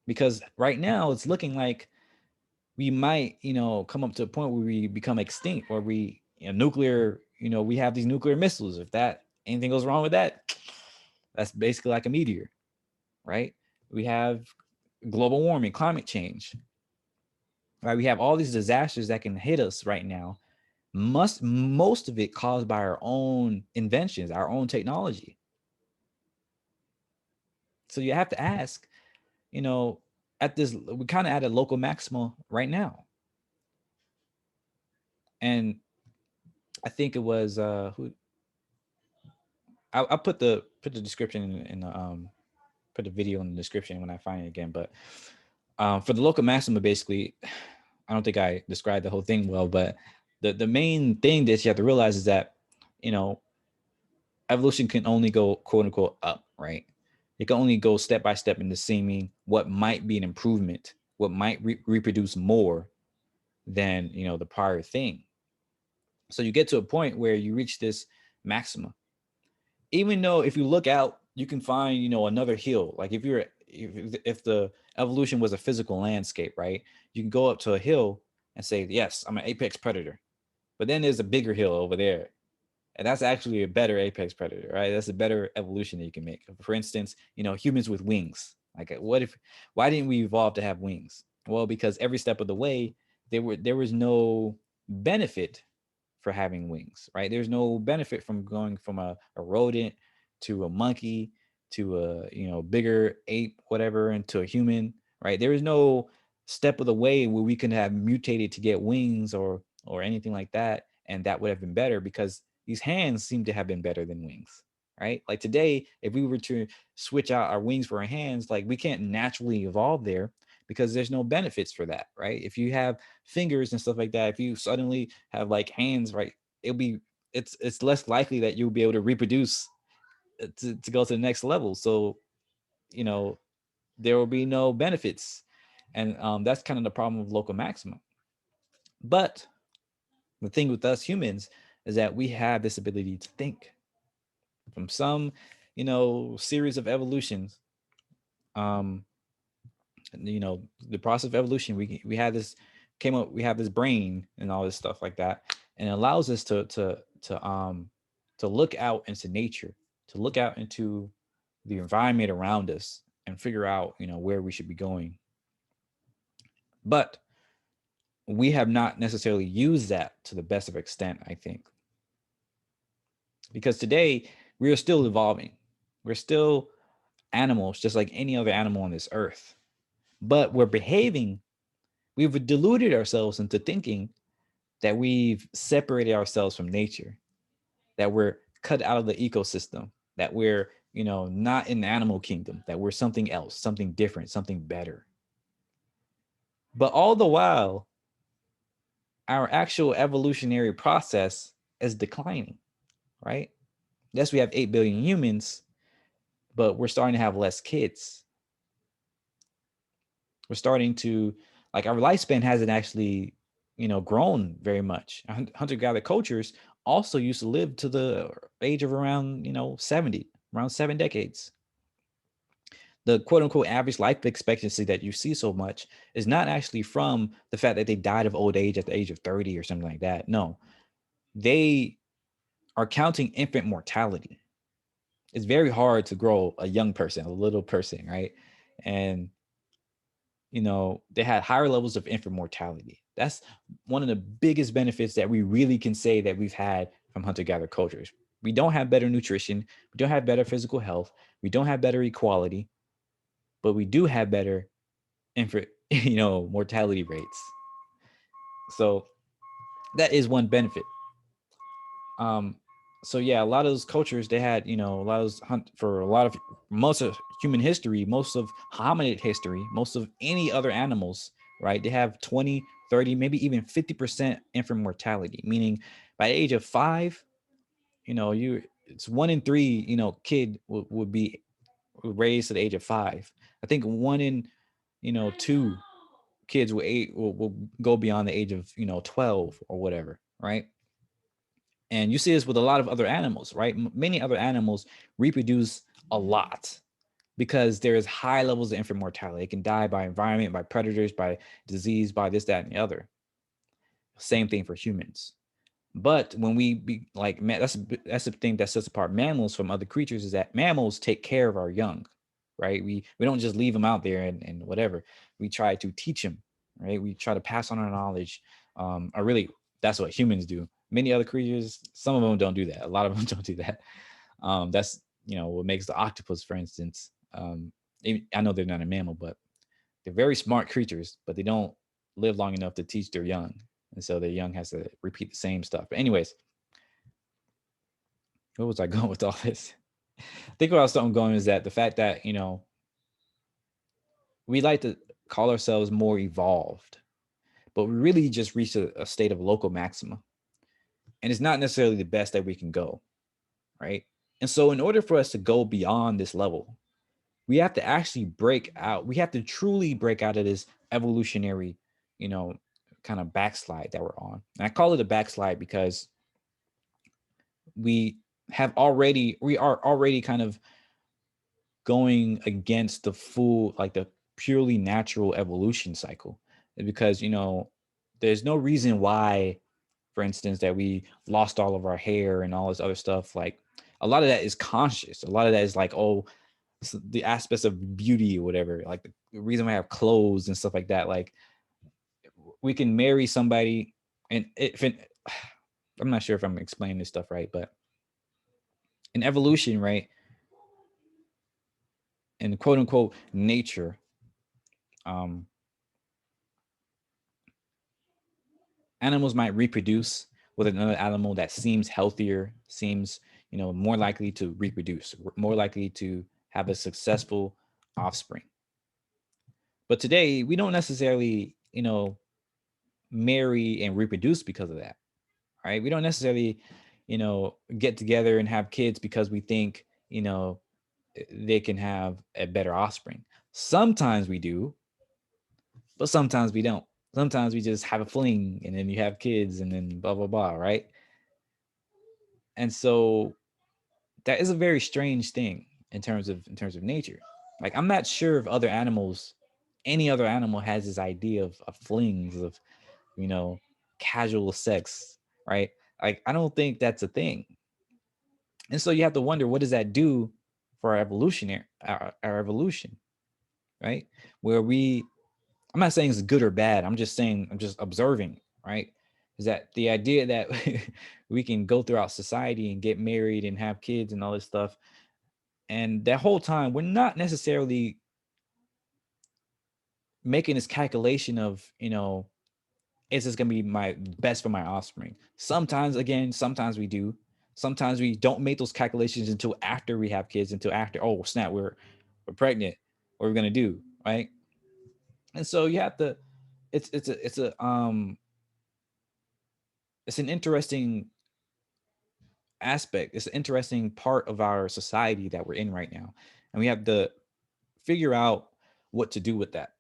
Because right now it's looking like we might, come up to a point where we become extinct, or we, nuclear, we have these nuclear missiles. If anything goes wrong with that, that's basically like a meteor, right? We have global warming, climate change, right? We have all these disasters that can hit us right now. Most of it caused by our own inventions, our own technology. So you have to ask, at this, we kind of at a local maxima right now. And I think it was who I put the description in the put the video in the description when I find it again. But for the local maxima, basically, I don't think I described the whole thing well, but the main thing that you have to realize is that, evolution can only go quote unquote up, right? It can only go step by step into seeming what might be an improvement, what might reproduce more than, the prior thing. So you get to a point where you reach this maxima. Even though if you look out, you can find, another hill. Like if the evolution was a physical landscape, right? You can go up to a hill and say, yes, I'm an apex predator. But then there's a bigger hill over there. And that's actually a better apex predator, right? That's a better evolution that you can make. For instance, humans with wings. Like why didn't we evolve to have wings? Well, because every step of the way, there was no benefit for having wings, right? There's no benefit from going from a rodent to a monkey to a, bigger ape, whatever, into a human, right? There is no step of the way where we can have mutated to get wings or anything like that. And that would have been better because these hands seem to have been better than wings, right? Like today, if we were to switch out our wings for our hands, like we can't naturally evolve there because there's no benefits for that, right? If you have fingers and stuff like that, if you suddenly have like hands, right, it'll be it's less likely that you'll be able to reproduce to go to the next level. So, you know, there will be no benefits. And that's kind of the problem with local maxima. But the thing with us humans is that we have this ability to think from some, series of evolutions. Um, the process of evolution, we had this came up, we have this brain and all this stuff like that, and it allows us to look out into nature, to look out into the environment around us and figure out, where we should be going. But we have not necessarily used that to the best of extent, I think, because today we are still evolving. We're still animals, just like any other animal on this earth, but we've deluded ourselves into thinking that we've separated ourselves from nature, that we're cut out of the ecosystem, that we're, not in the animal kingdom, that we're something else, something different, something better. But all the while, our actual evolutionary process is declining, right? Yes, we have 8 billion humans, but we're starting to have less kids. We're starting to, like, our lifespan hasn't actually, grown very much. Hunter-gatherer cultures also used to live to the age of around, 70, around 7 decades. The quote unquote average life expectancy that you see so much is not actually from the fact that they died of old age at the age of 30 or something like that. No, they are counting infant mortality. It's very hard to grow a young person, a little person, right? And they had higher levels of infant mortality. That's one of the biggest benefits that we really can say that we've had from hunter-gatherer cultures. We don't have better nutrition, we don't have better physical health, we don't have better equality, but we do have better infant, mortality rates. So that is one benefit. So yeah, a lot of those cultures, they had, a lot of those for a lot of most of human history, most of hominid history, most of any other animals, right? They have 20, 30, maybe even 50% infant mortality, meaning by the age of 5, it's 1 in 3, kid would be raised to the age of 5. I think 1 in, 2 kids will go beyond the age of, 12 or whatever, right? And you see this with a lot of other animals, right? Many other animals reproduce a lot because there is high levels of infant mortality. It can die by environment, by predators, by disease, by this, that, and the other. Same thing for humans. But when we be like, that's the thing that sets apart mammals from other creatures, is that mammals take care of our young, right? We don't just leave them out there and whatever. We try to teach them, right? We try to pass on our knowledge. Or really, that's what humans do. Many other creatures, some of them don't do that. A lot of them don't do that. That's what makes the octopus, for instance. I know they're not a mammal, but they're very smart creatures, but they don't live long enough to teach their young. And so their young has to repeat the same stuff. But anyways, where was I going with all this? I think where I was going is that the fact that, we like to call ourselves more evolved, but we really just reached a state of local maxima. And it's not necessarily the best that we can go, right? And so in order for us to go beyond this level, we have to actually break out. We have to truly break out of this evolutionary, kind of backslide that we're on. And I call it a backslide because we are already kind of going against the full, like the purely natural evolution cycle. Because there's no reason why, for instance, that we lost all of our hair and all this other stuff. Like, a lot of that is conscious. A lot of that is like, the aspects of beauty or whatever, like the reason why I have clothes and stuff like that. Like, we can marry somebody, and I'm not sure if I'm explaining this stuff right, but in evolution, right, in quote unquote nature, um, animals might reproduce with another animal that seems healthier, seems more likely to reproduce, more likely to have a successful offspring. But today we don't necessarily, marry and reproduce because of that, right? We don't necessarily, get together and have kids because we think, they can have a better offspring. Sometimes we do, but sometimes we don't. Sometimes we just have a fling and then you have kids and then blah blah blah, right? And so that is a very strange thing in terms of nature. Like I'm not sure if other animals, any other animal has this idea of flings of, you know, casual sex, right? Like I don't think that's a thing. And so you have to wonder, what does that do for our evolutionary our evolution, right? Where we, I'm not saying it's good or bad. I'm just saying, I'm just observing, right? Is that the idea that we can go throughout society and get married and have kids and all this stuff. And that whole time, we're not necessarily making this calculation of, is this going to be my best for my offspring? Sometimes, again, sometimes we do. Sometimes we don't make those calculations until after we have kids, until after, oh, snap, we're pregnant. What are we going to do? Right. And so you have to, it's an interesting aspect. It's an interesting part of our society that we're in right now. And we have to figure out what to do with that.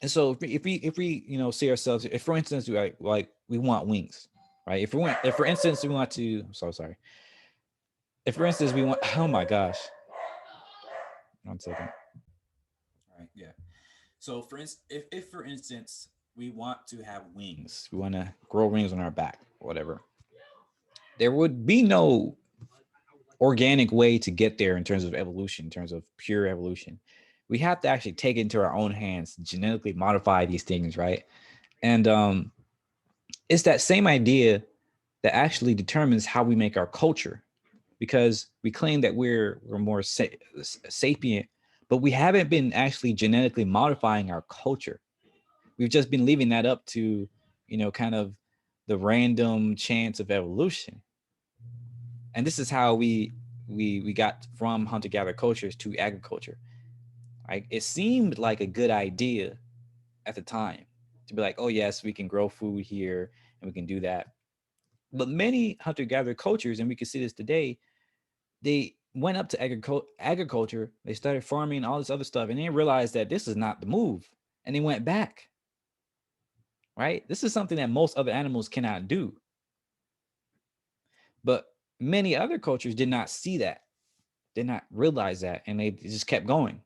And so if we see ourselves, if for instance we like we want wings, right? If for instance we want to, I'm so sorry. If for instance we want, oh my gosh, 1 second. All right, yeah. So for instance, if for instance we want to have wings, we want to grow wings on our back, whatever, there would be no organic way to get there in terms of evolution, in terms of pure evolution. We have to actually take it into our own hands, genetically modify these things, right? And it's that same idea that actually determines how we make our culture, because we claim that we're more sapient, but we haven't been actually genetically modifying our culture. We've just been leaving that up to, kind of the random chance of evolution. And this is how we got from hunter gatherer cultures to agriculture. Right? It seemed like a good idea at the time to be like, oh yes, we can grow food here and we can do that. But many hunter gatherer cultures, and we can see this today, they went up to agriculture, they started farming, all this other stuff, and they realized that this is not the move, and they went back. Right? This is something that most other animals cannot do. But many other cultures did not see that, did not realize that, and they just kept going.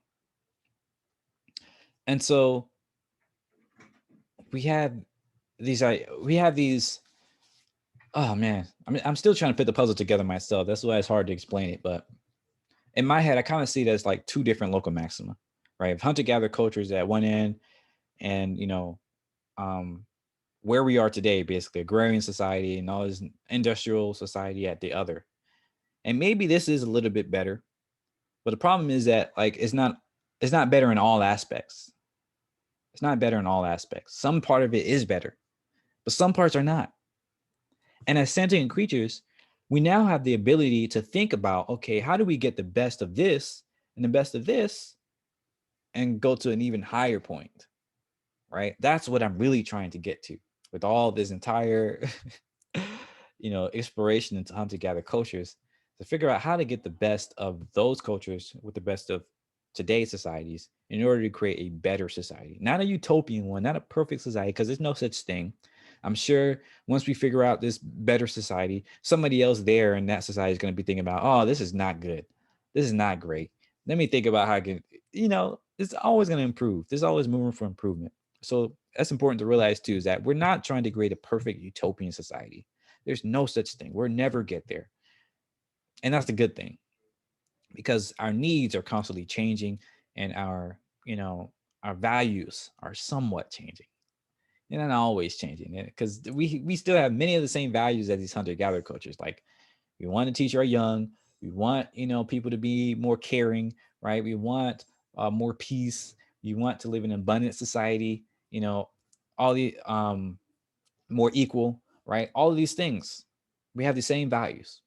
And so we have these. Oh man, I mean, I'm still trying to put the puzzle together myself. That's why it's hard to explain it. But in my head, I kind of see it as like two different local maxima, right? Hunter gatherer cultures at one end, and um, where we are today, basically agrarian society and all this industrial society at the other. And maybe this is a little bit better, but the problem is that like it's not better in all aspects. It's not better in all aspects. Some part of it is better, but some parts are not. And as sentient creatures, we now have the ability to think about, okay, how do we get the best of this and the best of this and go to an even higher point, right? That's what I'm really trying to get to with all this entire, exploration into hunter-gatherer cultures, to figure out how to get the best of those cultures with the best of today's societies in order to create a better society, not a utopian one, not a perfect society, because there's no such thing. I'm sure once we figure out this better society, somebody else there in that society is going to be thinking about, oh, this is not good. This is not great. Let me think about how I can, it's always going to improve. There's always moving for improvement. So that's important to realize too, is that we're not trying to create a perfect utopian society. There's no such thing. We'll never get there. And that's the good thing, because our needs are constantly changing, and our values are somewhat changing. They're not always changing, because we still have many of the same values as these hunter-gatherer cultures. Like we want to teach our young, we want, people to be more caring, right? We want more peace. We want to live in an abundant society, all the more equal, right? All of these things, we have the same values.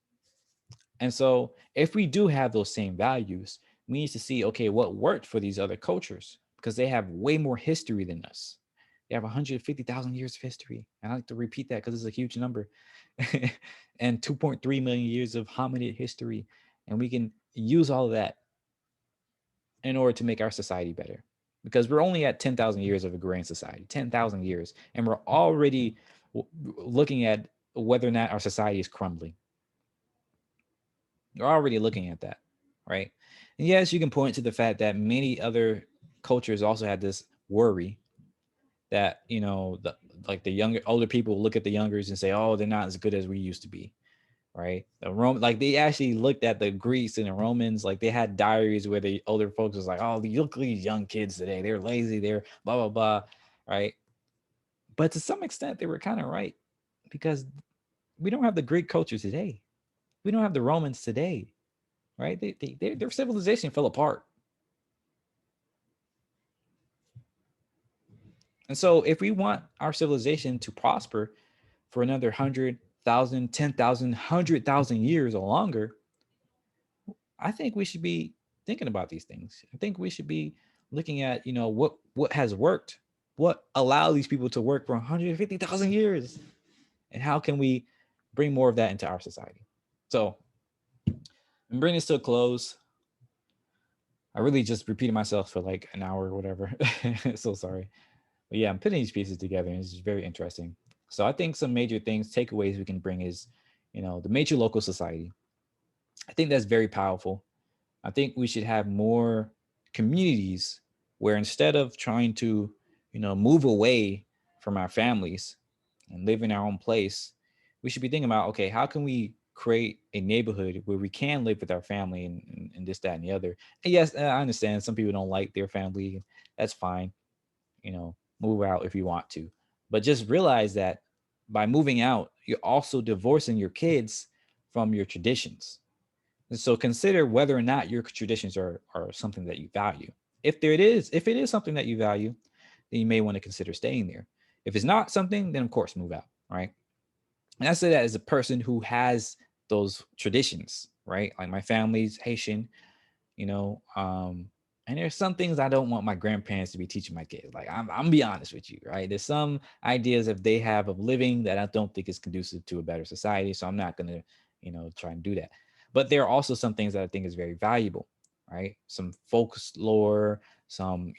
And so if we do have those same values, we need to see, okay, what worked for these other cultures, because they have way more history than us. They have 150,000 years of history. And I like to repeat that because it's a huge number. And 2.3 million years of hominid history. And we can use all of that in order to make our society better. Because we're only at 10,000 years of agrarian society, 10,000 years. And we're already looking at whether or not our society is crumbling. You're already looking at that, right? And yes, you can point to the fact that many other cultures also had this worry that, like the younger, older people look at the youngers and say, "Oh, they're not as good as we used to be." Right? Like they actually looked at the Greeks and the Romans, like they had diaries where the older folks was like, "Oh, look at these young kids today. They're lazy. They're blah blah blah." Right? But to some extent, they were kind of right because we don't have the Greek culture today. We don't have the Romans today, right? Their civilization fell apart. And so if we want our civilization to prosper for another 100,000, 10,000, 100,000 years or longer, I think we should be thinking about these things. I think we should be looking at, what has worked, what allowed these people to work for 150,000 years, and how can we bring more of that into our society. So I'm bringing this to a close. I really just repeated myself for like an hour or whatever. So sorry. But yeah, I'm putting these pieces together and it's very interesting. So I think some major things, takeaways we can bring is, the matrilocal society. I think that's very powerful. I think we should have more communities where instead of trying to, move away from our families and live in our own place, we should be thinking about, okay, how can we create a neighborhood where we can live with our family and this, that, and the other. And yes, I understand some people don't like their family. That's fine. Move out if you want to. But just realize that by moving out, you're also divorcing your kids from your traditions. And so consider whether or not your traditions are something that you value. If it is something that you value, then you may want to consider staying there. If it's not something, then of course move out, right? And I say that as a person who has those traditions, right? Like my family's Haitian, you know, and there's some things I don't want my grandparents to be teaching my kids. Like I'm gonna be honest with you, right? There's some ideas that they have of living that I don't think is conducive to a better society. So I'm not gonna, try and do that. But there are also some things that I think is very valuable, right? Some folklore, some,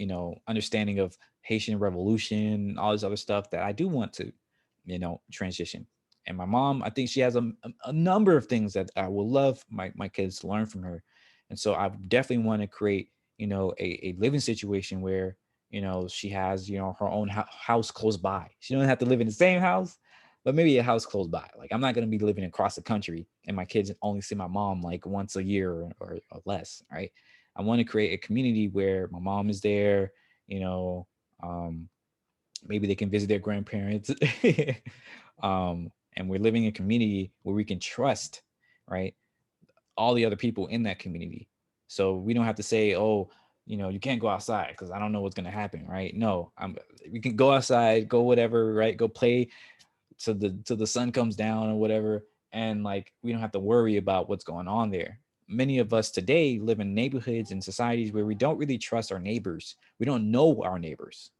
understanding of Haitian revolution, all this other stuff that I do want to, transition. And my mom, I think she has a number of things that I would love my kids to learn from her. And so I definitely want to create, a living situation where, she has, her own house close by. She don't have to live in the same house, but maybe a house close by. Like I'm not going to be living across the country and my kids only see my mom like once a year or less, right? I want to create a community where my mom is there, you know, um, maybe they can visit their grandparents. And we're living in a community where we can trust, right? All the other people in that community. So we don't have to say, oh, you can't go outside because I don't know what's going to happen, right? No, we can go outside, go whatever, right? Go play till the sun comes down or whatever. And like, we don't have to worry about what's going on there. Many of us today live in neighborhoods and societies where we don't really trust our neighbors. We don't know our neighbors.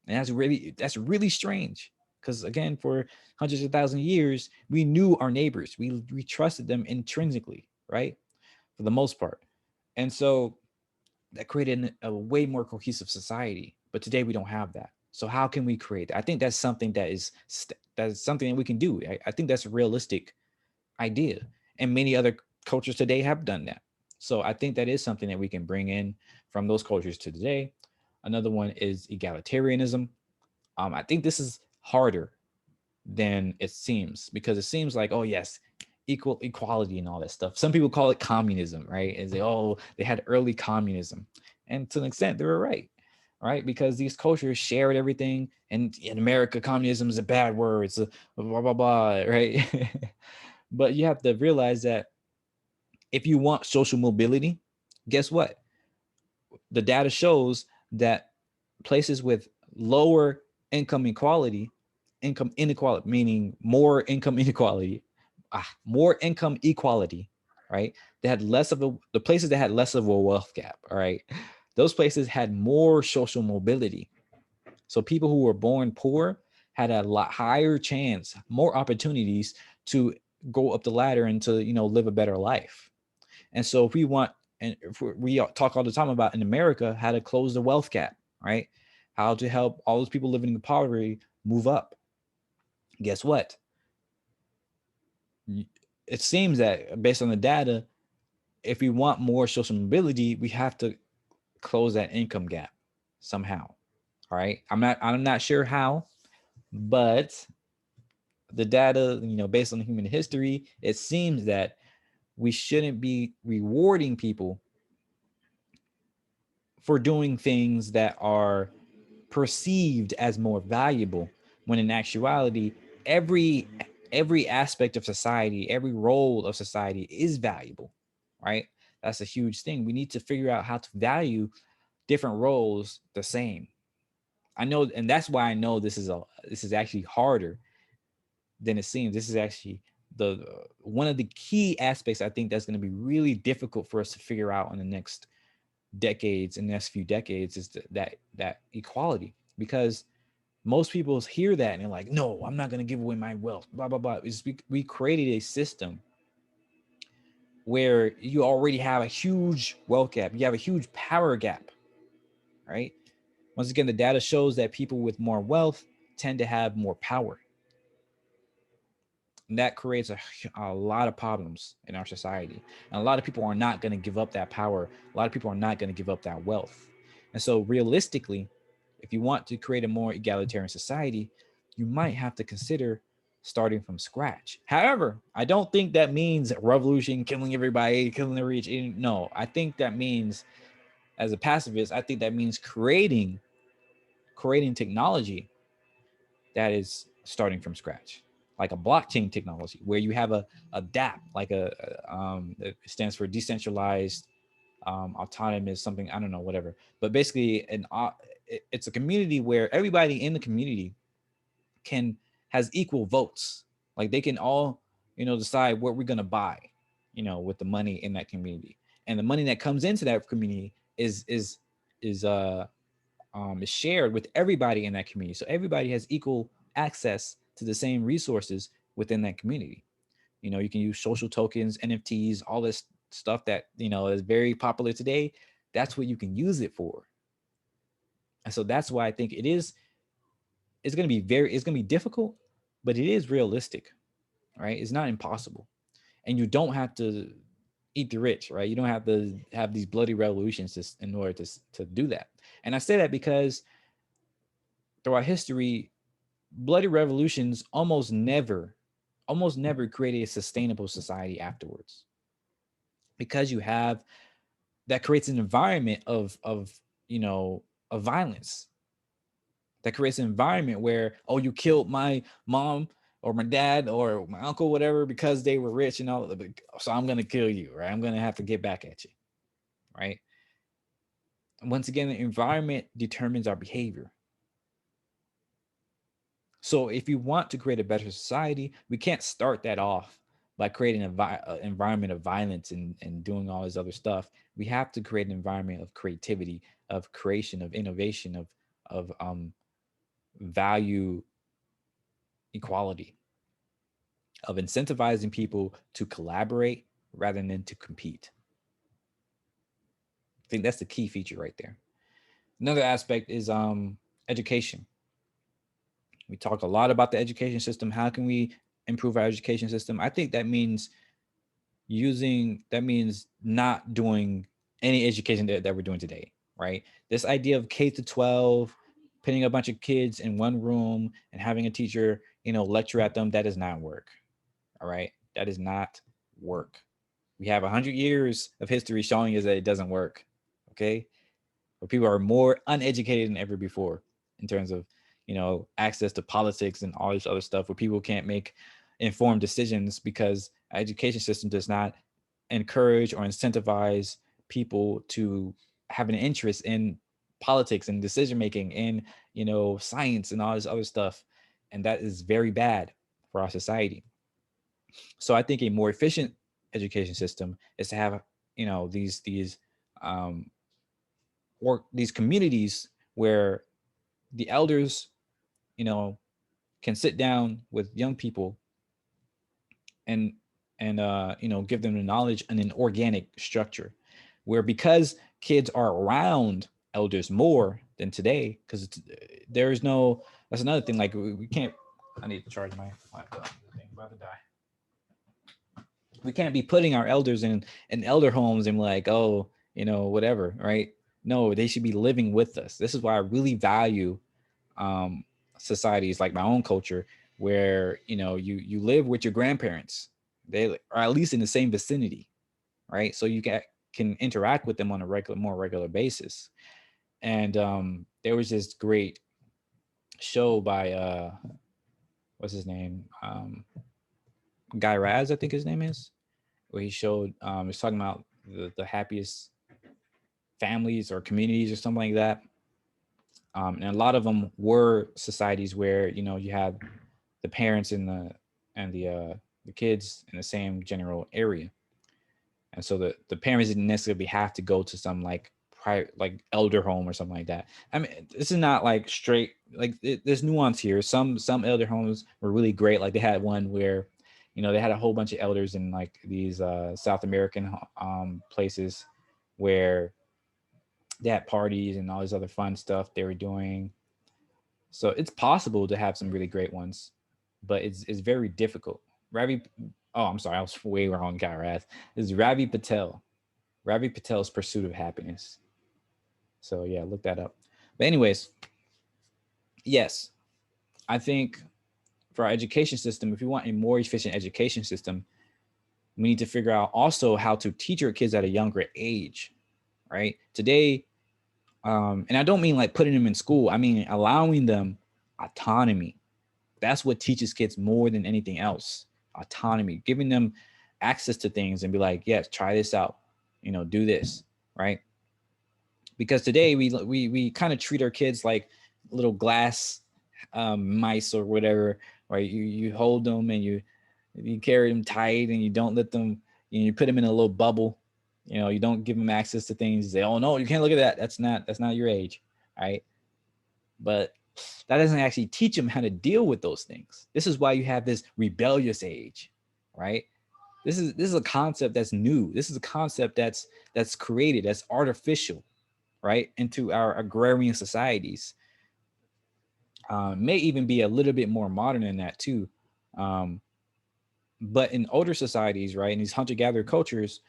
And that's really strange. Because again, for hundreds of thousands of years, we knew our neighbors. We trusted them intrinsically, right? For the most part. And so that created a way more cohesive society. But today we don't have that. So how can we create that? I think that's something that's something that we can do. I think that's a realistic idea. And many other cultures today have done that. So I think that is something that we can bring in from those cultures to today. Another one is egalitarianism. I think this is harder than it seems because it seems like, oh yes, equality and all that stuff. Some people call it communism, right? And say, oh, they had early communism, and to an extent, they were right, right? Because these cultures shared everything, and in America, communism is a bad word. It's a blah blah blah, right? But you have to realize that if you want social mobility, guess what? The data shows that places with lower income inequality, meaning more income inequality, more income equality, right? They had less of the places that had less of a wealth gap, all right? those places had more social mobility. So people who were born poor had a lot higher chance, more opportunities to go up the ladder and to, live a better life. And so if we want, and if we talk all the time about in America, how to close the wealth gap, right? How to help all those people living in poverty move up. Guess what? It seems that based on the data, if we want more social mobility, we have to close that income gap somehow. All right. I'm not sure how, but the data, based on human history, it seems that we shouldn't be rewarding people for doing things that are perceived as more valuable, when in actuality, every every aspect of society, every role of society is valuable, right? That's a huge thing. We need to figure out how to value different roles the same. I know, and that's why I know this is actually harder than it seems. This is actually the one of the key aspects I think that's going to be really difficult for us to figure out in the next decades, in the next few decades, is that equality. Because most people hear that and they're like, no, I'm not going to give away my wealth, blah blah blah. We created a system where you already have a huge wealth gap, you have a huge power gap, right? Once again, the data shows that people with more wealth tend to have more power. And that creates a lot of problems in our society. And a lot of people are not going to give up that power. A lot of people are not going to give up that wealth. And so, realistically, if you want to create a more egalitarian society, you might have to consider starting from scratch. However, I don't think that means revolution, killing everybody, killing the rich. No, I think that means, as a pacifist, I think that means creating technology that is starting from scratch, like a blockchain technology where you have a DApp, like it stands for decentralized, autonomous something, I don't know, whatever. But basically, it's a community where everybody in the community can has equal votes. Like they can all, decide what we're gonna buy, with the money in that community, and the money that comes into that community is shared with everybody in that community. So everybody has equal access to the same resources within that community. You can use social tokens, NFTs, all this stuff that, is very popular today. That's what you can use it for. And so that's why I think it's going to be difficult, but it is realistic, right? It's not impossible. And you don't have to eat the rich, right? You don't have to have these bloody revolutions in order to do that. And I say that because throughout history, bloody revolutions almost never created a sustainable society afterwards, because you have that creates an environment of violence, that creates an environment where, oh, you killed my mom or my dad or my uncle, whatever, because they were rich and all, so I'm going to kill you, right? I'm going to have to get back at you, right? Once again, the environment determines our behavior. So if you want to create a better society, we can't start that off by creating an environment of violence and doing all this other stuff. We have to create an environment of creativity, of creation, of innovation, of value equality, of incentivizing people to collaborate rather than to compete. I think that's the key feature right there. Another aspect is education. We talk a lot about the education system. How can we improve our education system? I think that means not doing any education that we're doing today, right? This idea of K to 12, putting a bunch of kids in one room and having a teacher, lecture at them, that does not work. All right. That does not work. We have 100 years of history showing us that it doesn't work. Okay. But people are more uneducated than ever before in terms of, access to politics and all this other stuff, where people can't make informed decisions because our education system does not encourage or incentivize people to have an interest in politics and decision making and, science and all this other stuff. And that is very bad for our society. So I think a more efficient education system is to have, these um, or these communities where the elders, you know, can sit down with young people and you know, give them the knowledge in an organic structure, where because kids are around elders more than today, because there is no, that's another thing, like we can't, I need to charge my laptop, the thing's about to die. We can't be putting our elders in elder homes and like, oh, you know, whatever, right? No, they should be living with us. This is why I really value um societies like my own culture, where you know, you live with your grandparents, they are at least in the same vicinity, right? So you can interact with them on a more regular basis. And there was this great show by what's his name, Guy Raz, I think his name is, where he showed he's talking about the happiest families or communities or something like that. And a lot of them were societies where, you know, you have the parents and the kids in the same general area, and so the parents didn't necessarily have to go to some like private, like elder home or something like that. I mean, this is not like straight, like there's nuance here. Some elder homes were really great. Like they had one where, you know, they had a whole bunch of elders in like these South American places where they had parties and all this other fun stuff they were doing. So it's possible to have some really great ones, but it's very difficult. Ravi, oh, I'm sorry, I was way wrong, Kairaz. This is Ravi Patel. Ravi Patel's Pursuit of Happiness. So yeah, look that up. But anyways, yes, I think for our education system, if we want a more efficient education system, we need to figure out also how to teach our kids at a younger age, right? Today, and I don't mean like putting them in school. I mean allowing them autonomy. That's what teaches kids more than anything else. Autonomy, giving them access to things and be like, yes, try this out, you know, do this, right? Because today we kind of treat our kids like little glass mice or whatever, right? You hold them and you carry them tight and you don't let them, you put them in a little bubble, you know, you don't give them access to things. You say, oh no, you can't look at that. That's not your age, right? But that doesn't actually teach them how to deal with those things. This is why you have this rebellious age, right? This is a concept that's new. This is a concept that's created, that's artificial, right, into our agrarian societies. May even be a little bit more modern than that too. Um, but in older societies, right, in these hunter-gatherer cultures,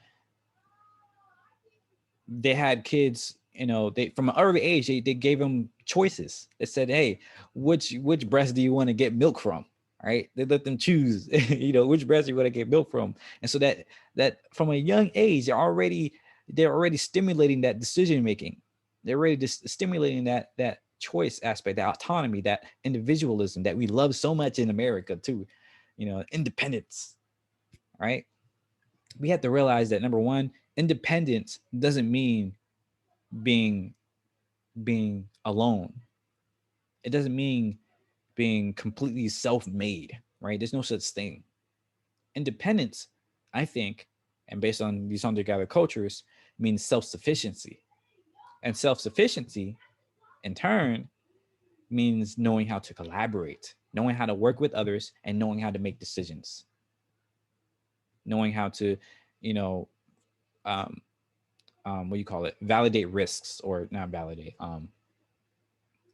they had kids, you know, they from an early age, they gave them choices. They said, hey, which breast do you want to get milk from? Right? They let them choose, you know, which breast you want to get milk from. And so that from a young age, they're already stimulating that decision making. They're already just stimulating that choice aspect, that autonomy, that individualism that we love so much in America too, you know, independence, right? We have to realize that number one, independence doesn't mean being being alone. It doesn't mean being completely self-made, right? There's no such thing. Independence, I think, and based on these hunter-gatherer cultures, means self-sufficiency. And self-sufficiency, in turn, means knowing how to collaborate, knowing how to work with others, and knowing how to make decisions, knowing how to, you know, um, what do you call it? Validate risks, or not validate,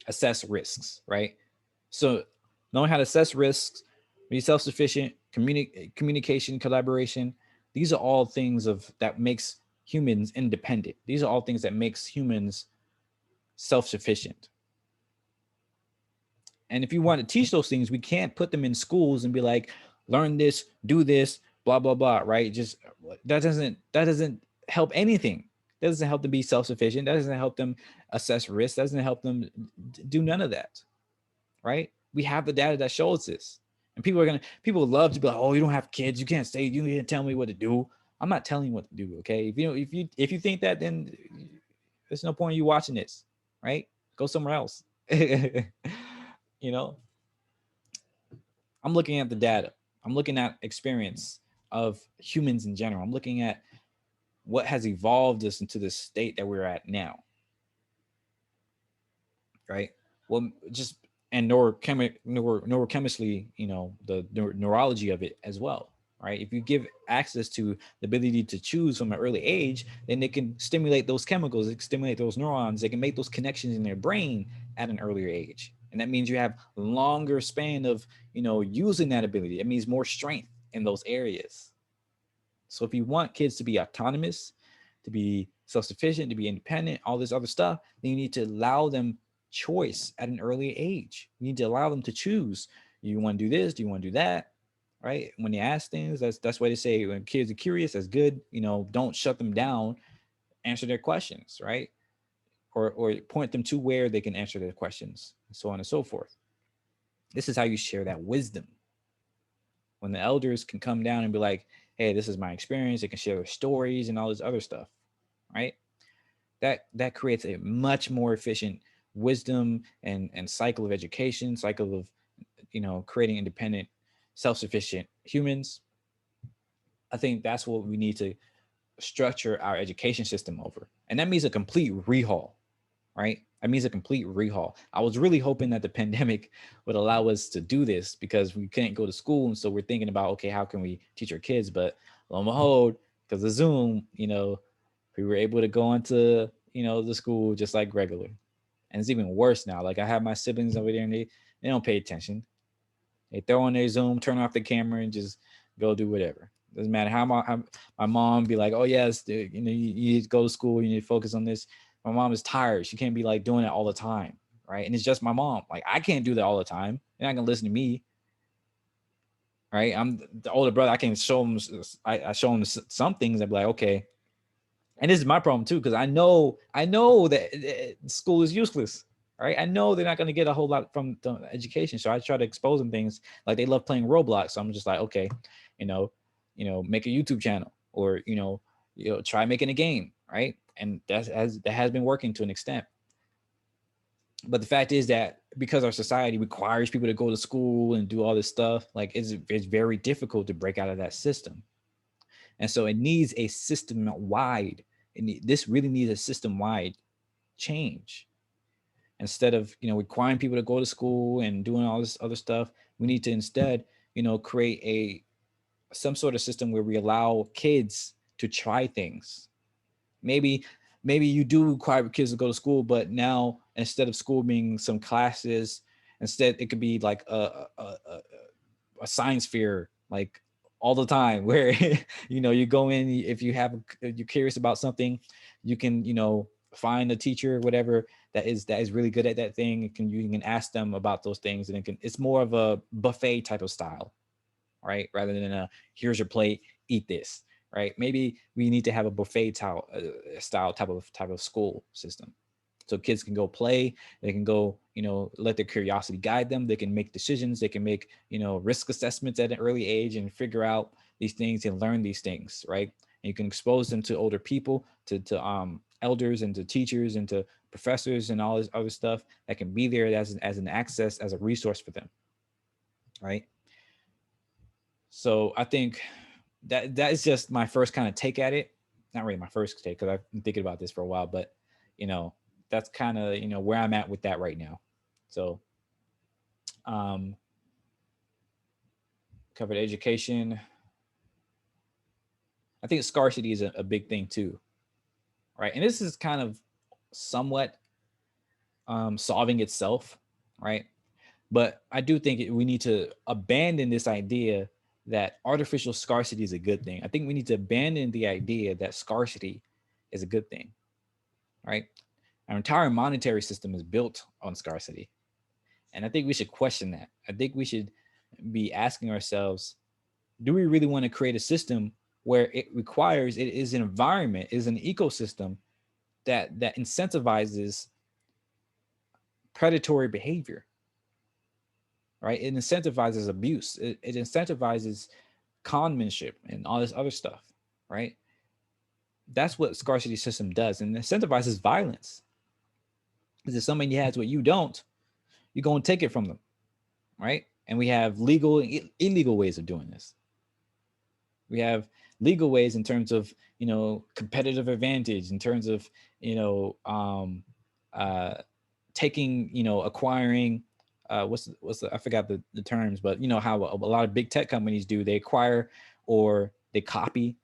assess risks, right? So knowing how to assess risks, be self-sufficient, communication, collaboration, these are all things of that makes humans independent. These are all things that makes humans self-sufficient. And if you want to teach those things, we can't put them in schools and be like, learn this, do this, blah blah blah, right? Just that doesn't help anything. That doesn't help them be self-sufficient. That doesn't help them assess risk. That doesn't help them do none of that, right? We have the data that shows this. And people love to be like, oh, you don't have kids, you can't say, you can't tell me what to do. I'm not telling you what to do, okay? If you think that, then there's no point in you watching this, right? Go somewhere else. You know, I'm looking at the data. I'm looking at experience of humans in general. I'm looking at what has evolved us into the state that we're at now. right? Well, just and neurochemically, the neurology of it as well, right? If you give access to the ability to choose from an early age, then they can stimulate those chemicals, they can stimulate those neurons, they can make those connections in their brain at an earlier age. And that means you have longer span of, using that ability. It means more strength in those areas. So if you want kids to be autonomous, to be self-sufficient, to be independent, all this other stuff, then you need to allow them choice at an early age. You need to allow them to choose. You want to do this? Do you want to do that? Right? When they ask things, that's why they say when kids are curious, that's good. Don't shut them down. Answer their questions, right? Or point them to where they can answer their questions, and so on and so forth. This is how you share that wisdom. When the elders can come down and be like, hey, this is my experience, they can share their stories and all this other stuff, right? That creates a much more efficient wisdom and cycle of education, cycle of creating independent, self-sufficient humans. I think that's what we need to structure our education system over. And that means a complete rehaul, right? That means a complete rehaul. I was really hoping that the pandemic would allow us to do this because we couldn't go to school. And so we're thinking about, okay, how can we teach our kids? But lo and behold, because of Zoom, we were able to go into, the school just like regular. And it's even worse now. Like I have my siblings over there and they don't pay attention. They throw on their Zoom, turn off the camera and just go do whatever. Doesn't matter how my mom be like, oh yes, dude, you need to go to school, you need to focus on this. My mom is tired. She can't be like doing it all the time, right? And it's just my mom. Like I can't do that all the time. You're not gonna listen to me, right? I'm the older brother. I can show them. I show them some things. I'd be like, okay. And this is my problem too, because I know that school is useless, right? I know they're not going to get a whole lot from the education, so I try to expose them things like they love playing Roblox. So I'm just like, okay, you know, make a YouTube channel or try making a game, right? And that has been working to an extent. But the fact is that because our society requires people to go to school and do all this stuff, like it's very difficult to break out of that system. And so it needs a system wide, and this really needs a system wide change. Instead of, requiring people to go to school and doing all this other stuff, we need to instead, create some sort of system where we allow kids to try things. Maybe, maybe you do require kids to go to school, but now instead of school being some classes, instead it could be like a science fair, like all the time, where you go in, if you're curious about something, you can find a teacher or whatever that is really good at that thing. You can ask them about those things, and it's more of a buffet type of style, right? Rather than a here's your plate, eat this, right? Maybe we need to have a buffet style type of school system, so kids can go play, they can go let their curiosity guide them, they can make decisions, they can make risk assessments at an early age and figure out these things and learn these things, right? And you can expose them to older people, to elders and to teachers and to professors and all this other stuff that can be there as an access, as a resource for them, right? So I think that is just my first kind of take at it. Not really my first take, because I've been thinking about this for a while, but you know, that's kind of where I'm at with that right now. So um covered education. I think scarcity is a big thing too, right? And this is kind of somewhat solving itself, right? But I do think we need to abandon this idea that artificial scarcity is a good thing. I think we need to abandon the idea that scarcity is a good thing, right? Our entire monetary system is built on scarcity. And I think we should question that. I think we should be asking ourselves, do we really want to create a system where it is an environment, is an ecosystem that incentivizes predatory behavior, right? It incentivizes abuse. It incentivizes conmanship and all this other stuff, right? That's what scarcity system does, and incentivizes violence. Because if somebody has what you don't, you're going to take it from them, right? And we have legal and illegal ways of doing this. We have legal ways in terms of competitive advantage, in terms of uh, taking, acquiring, I forgot the terms, but you know how a lot of big tech companies do, they acquire or they copy,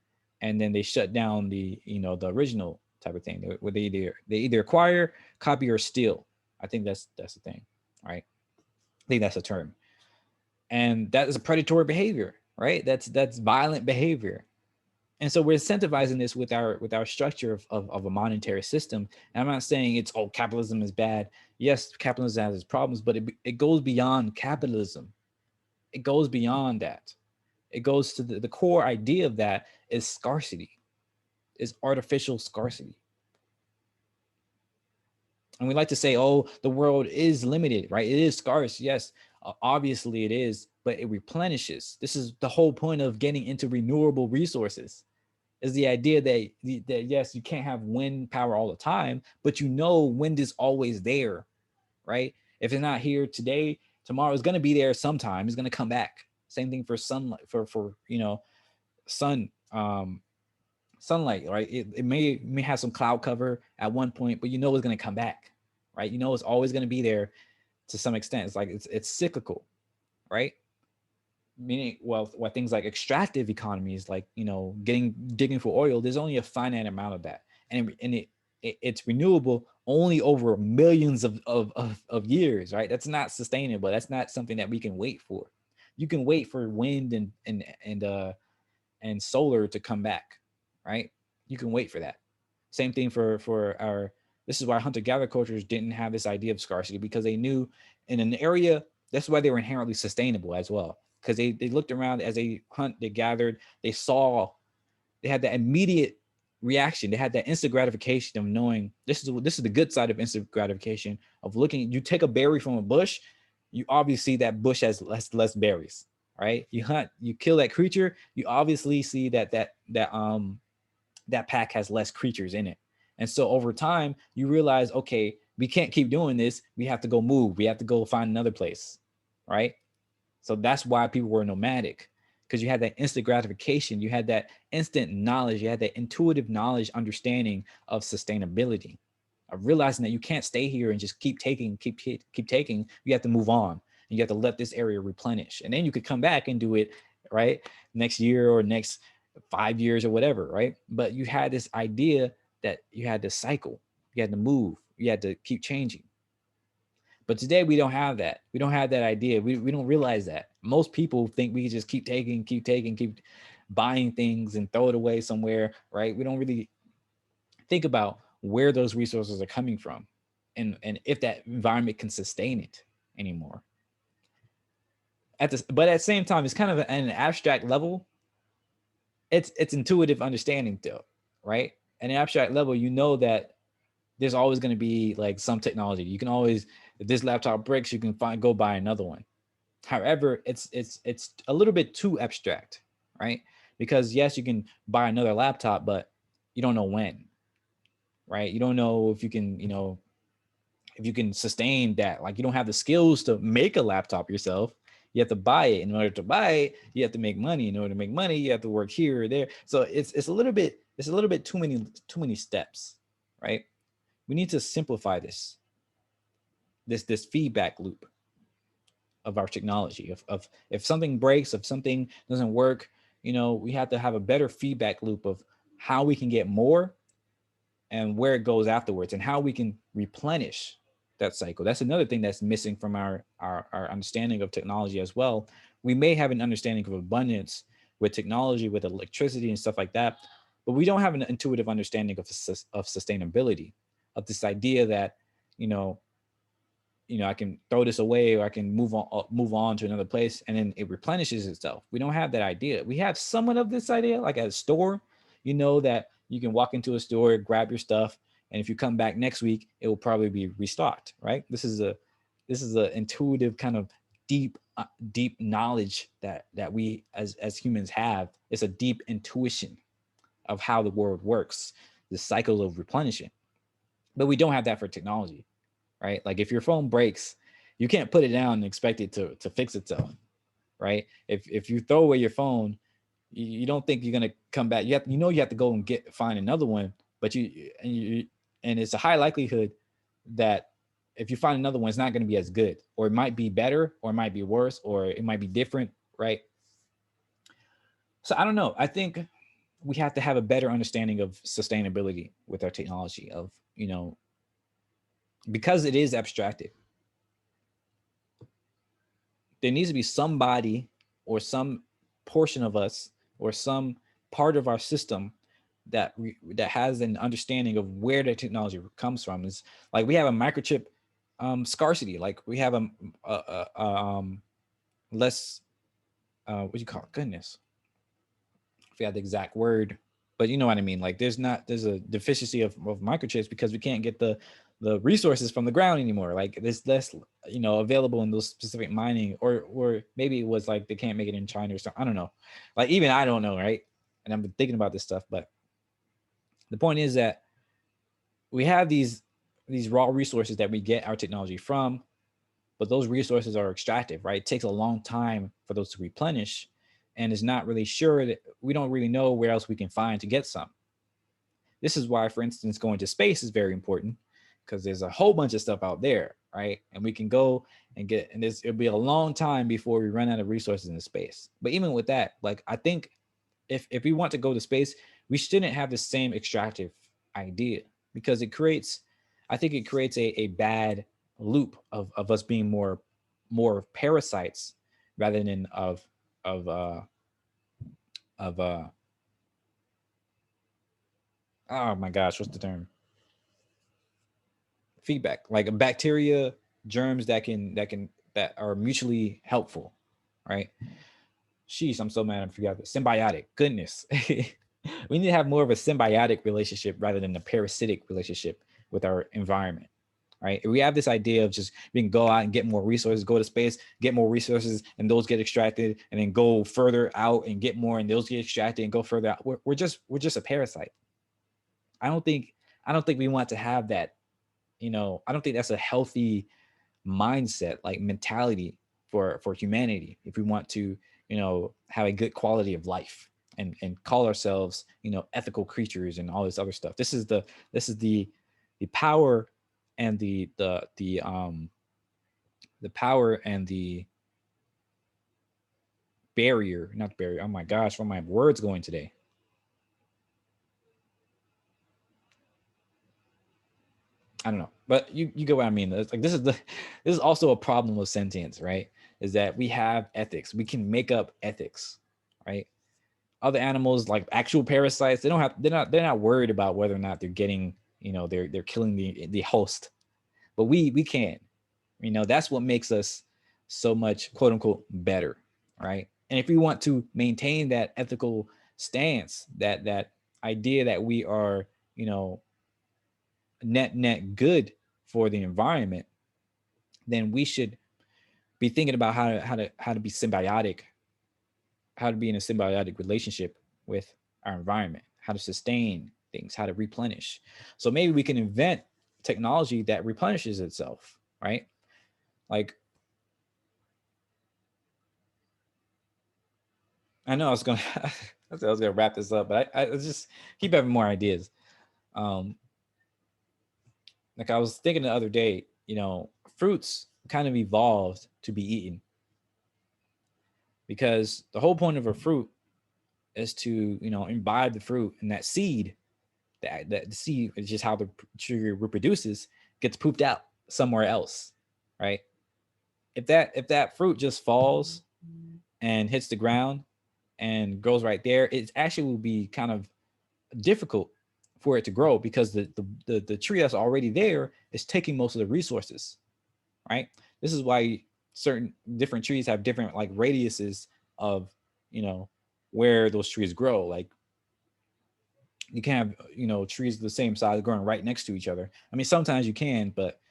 and then they shut down the original type of thing, where they either acquire, copy, or steal. I think that's the thing, right? I think that's a term. And that is a predatory behavior, right? That's violent behavior. And so we're incentivizing this with our structure of a monetary system. And I'm not saying it's, oh, capitalism is bad. Yes, capitalism has its problems, but it goes beyond capitalism. It goes beyond that. It goes to the core idea of that is scarcity, is artificial scarcity. And we like to say, oh, the world is limited, right? It is scarce. Yes, obviously it is, but it replenishes. This is the whole point of getting into renewable resources, is the idea that yes, you can't have wind power all the time, but wind is always there, right? If it's not here today, tomorrow is going to be there sometime. It's going to come back. Same thing for sunlight, for sun sunlight, right? It may have some cloud cover at one point, but it's going to come back, right? It's always going to be there to some extent. It's like it's cyclical, right? Meaning, well, what things like extractive economies, like digging for oil, there's only a finite amount of that, and it's renewable only over millions of years, right? That's not sustainable. That's not something that we can wait for. You can wait for wind and solar to come back, right? You can wait for that. Same thing for our. This is why hunter-gatherer cultures didn't have this idea of scarcity, because they knew in an area. That's why they were inherently sustainable as well, because they looked around as they hunt, they gathered, they saw, they had that immediate reaction. They had that instant gratification of knowing this is the good side of instant gratification of looking. You take a berry from a bush, you obviously see that bush has less berries, right? You hunt, you kill that creature, you obviously see that pack has less creatures in it. And so over time, you realize, okay, we can't keep doing this. We have to go move. We have to go find another place, right? So that's why people were nomadic, because you had that instant gratification. You had that instant knowledge. You had that intuitive knowledge, understanding of sustainability, of realizing that you can't stay here and just keep taking. You have to move on. And you have to let this area replenish. And then you could come back and do it, right? Next year or next 5 years or whatever, right? But you had this idea that you had to cycle, you had to move, you had to keep changing. But today we don't have that. We don't have that idea. We don't realize that. Most people think we can just keep taking, keep buying things and throw it away somewhere, right? We don't really think about where those resources are coming from, and if that environment can sustain it anymore. But at the same time, it's kind of at an abstract level. It's intuitive understanding though, right? At an abstract level, that there's always going to be like some technology. You can always, if this laptop breaks, you can go buy another one. However, it's a little bit too abstract, right? Because yes, you can buy another laptop, but you don't know when, right? You don't know if you can, if you can sustain that. Like, you don't have the skills to make a laptop yourself. You have to buy it. In order to buy it, you have to make money. In order to make money, you have to work here or there. So it's a little bit too many steps, right? We need to simplify this feedback loop of our technology. Of if something breaks, if something doesn't work, we have to have a better feedback loop of how we can get more and where it goes afterwards, and how we can replenish that cycle. That's another thing that's missing from our understanding of technology as well. We may have an understanding of abundance with technology, with electricity and stuff like that, but we don't have an intuitive understanding of sustainability, of this idea that, I can throw this away, or I can move on to another place, and then it replenishes itself. We don't have that idea. We have somewhat of this idea, like at a store, that you can walk into a store, grab your stuff, and if you come back next week, it will probably be restocked, right? This is a intuitive kind of deep knowledge that we as humans have. It's a deep intuition of how the world works, the cycle of replenishing. But we don't have that for technology, right? Like, if your phone breaks, you can't put it down and expect it to fix itself, right? If you throw away your phone, you don't think you're gonna come back. You have to go and find another one, but and it's a high likelihood that if you find another one, it's not going to be as good, or it might be better, or it might be worse, or it might be different, right? So I don't know. I think we have to have a better understanding of sustainability with our technology, of, because it is abstracted. There needs to be somebody or some portion of us or some part of our system that has an understanding of where the technology comes from. Is like we have a microchip scarcity. Like we have less what do you call it? Goodness, I forgot the exact word, but you know what I mean. Like there's a deficiency of microchips because we can't get the resources from the ground anymore. Like there's less available in those specific mining, or maybe it was like they can't make it in China or something. I don't know. Like even I don't know, right? And I've been thinking about this stuff, but the point is that we have these raw resources that we get our technology from, but those resources are extractive, right? It takes a long time for those to replenish, and it's not really sure that we don't really know where else we can find to get some. This is why, for instance, going to space is very important, because there's a whole bunch of stuff out there, right? And we can go and get, and it'll be a long time before we run out of resources in space. But even with that, like I think if we want to go to space, we shouldn't have the same extractive idea, because I think it creates a bad loop of us being more parasites rather than of oh my gosh, what's the term? Feedback, like a bacteria, germs that are mutually helpful, right? Sheesh, I'm so mad I forgot the symbiotic. Goodness. We need to have more of a symbiotic relationship rather than a parasitic relationship with our environment, right? If we have this idea of just we can go out and get more resources, go to space, get more resources, and those get extracted, and then go further out and get more, and those get extracted and go further out. We're just a parasite. I don't think we want to have that. I don't think that's a healthy mindset, like mentality for humanity. If we want to, have a good quality of life and call ourselves, ethical creatures and all this other stuff. This is the power and the power and the barrier, not barrier. Oh my gosh, where are my words going today? I don't know, but you get what I mean. It's like this is also a problem with sentience, right? Is that we have ethics. We can make up ethics, right? Other animals, like actual parasites, they're not worried about whether or not they're getting, they're killing the host, but we can. That's what makes us so much quote unquote better, right? And if we want to maintain that ethical stance, that idea that we are, net good for the environment, then we should be thinking about how to be symbiotic, how to be in a symbiotic relationship with our environment, how to sustain things, how to replenish. So maybe we can invent technology that replenishes itself, right? Like, I know I was gonna I was gonna wrap this up, but I just keep having more ideas. Um, like I was thinking the other day, fruits kind of evolved to be eaten, because the whole point of a fruit is to imbibe the fruit, and that seed, that the seed is just how the tree reproduces, gets pooped out somewhere else, right? If that fruit just falls and hits the ground and goes right there, it actually will be kind of difficult for it to grow, because the tree that's already there is taking most of the resources, right? This is why certain different trees have different like radiuses of where those trees grow. Like you can't have trees the same size growing right next to each other. I mean, sometimes you can, but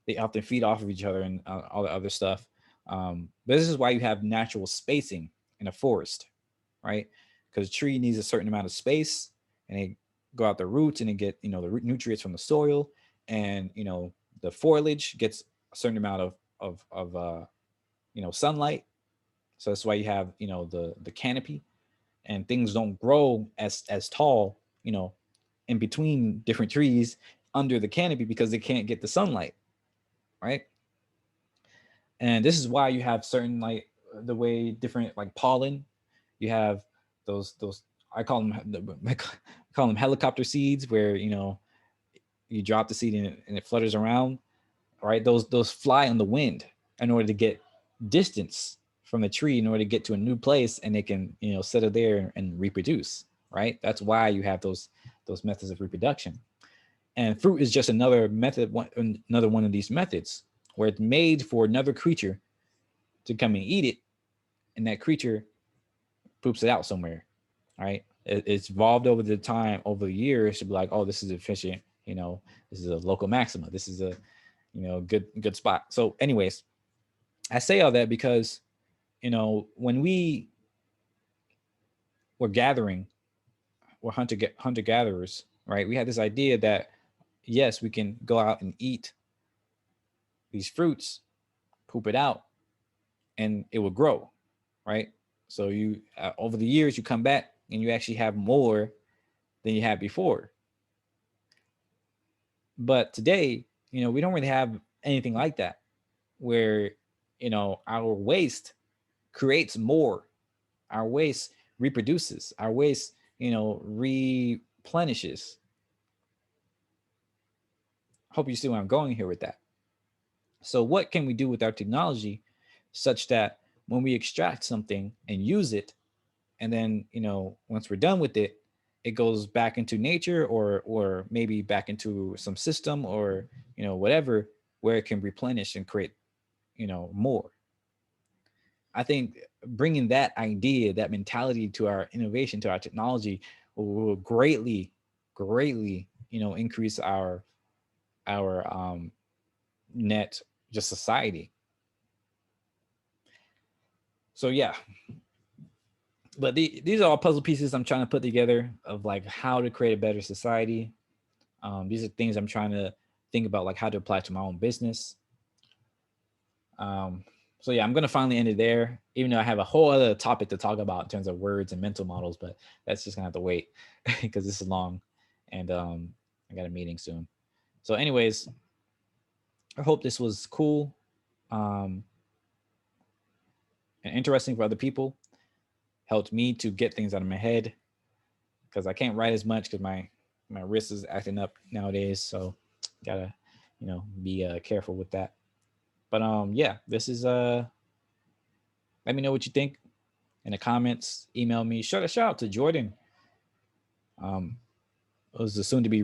they often feed off of each other and all the other stuff. But this is why you have natural spacing in a forest, right? Because a tree needs a certain amount of space, and they go out the roots and they get the root nutrients from the soil, and the foliage gets a certain amount of sunlight. So that's why you have the canopy, and things don't grow as tall, in between different trees under the canopy, because they can't get the sunlight. right? And this is why you have certain, like, the way different, like, pollen, you have those I call them I call them helicopter seeds, where you drop the seed and it flutters around, right? Those fly on the wind in order to get distance from the tree, in order to get to a new place, and they can settle there and reproduce, right? That's why you have those methods of reproduction. And fruit is just another method, another one of these methods, where it's made for another creature to come and eat it, and that creature poops it out somewhere, right? It's evolved over the time, over the years, to be like, oh, this is efficient. This is a local maxima. This is a good spot. So, anyways, I say all that because when we were gathering, we're hunter gatherers, right? We had this idea that yes, we can go out and eat these fruits, poop it out, and it will grow, right? So you over the years you come back and you actually have more than you had before. But today, we don't really have anything like that, where our waste creates more. Our waste reproduces. Our waste, replenishes. Hope you see where I'm going here with that. So what can we do with our technology such that when we extract something and use it, and then once we're done with it, it goes back into nature, or maybe back into some system, or whatever, where it can replenish and create more. I think bringing that idea, that mentality to our innovation, to our technology, will greatly increase our net just society. So yeah, but these are all puzzle pieces I'm trying to put together of like how to create a better society. These are things I'm trying to think about, like how to apply to my own business. So yeah, I'm gonna finally end it there, even though I have a whole other topic to talk about in terms of words and mental models, but that's just gonna have to wait because this is long, and I got a meeting soon. So, anyways, I hope this was cool um, and interesting for other people. Helped me to get things out of my head, because I can't write as much because my wrist is acting up nowadays. So gotta be careful with that. But yeah, this is let me know what you think in the comments. Email me. Shout out to Jordan. It was a soon to be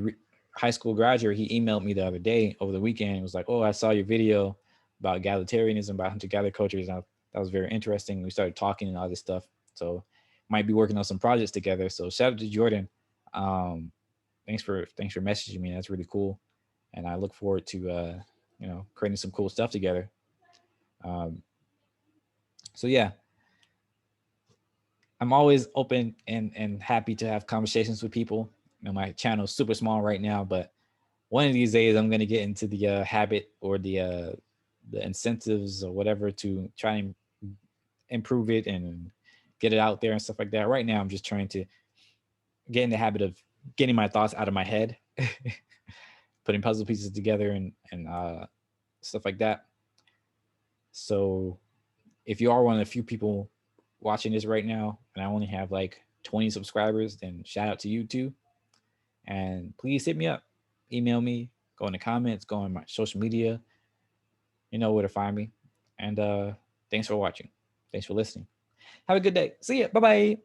high school graduate. He emailed me the other day over the weekend. It was like, oh, I saw your video about egalitarianism, about hunter-gatherer cultures. And that was very interesting. We started talking and all this stuff. So might be working on some projects together. So shout out to Jordan. Thanks for messaging me. That's really cool. And I look forward to creating some cool stuff together. So yeah, I'm always open and happy to have conversations with people. My channel is super small right now, but one of these days I'm going to get into the habit, or the incentives or whatever, to try and improve it and get it out there and stuff like that. Right now, I'm just trying to get in the habit of getting my thoughts out of my head, putting puzzle pieces together, and stuff like that. So if you are one of the few people watching this right now, and I only have like 20 subscribers, then shout out to you too. And please hit me up, email me, go in the comments, go on my social media. You know where to find me. And thanks for watching. Thanks for listening. Have a good day. See ya. Bye bye.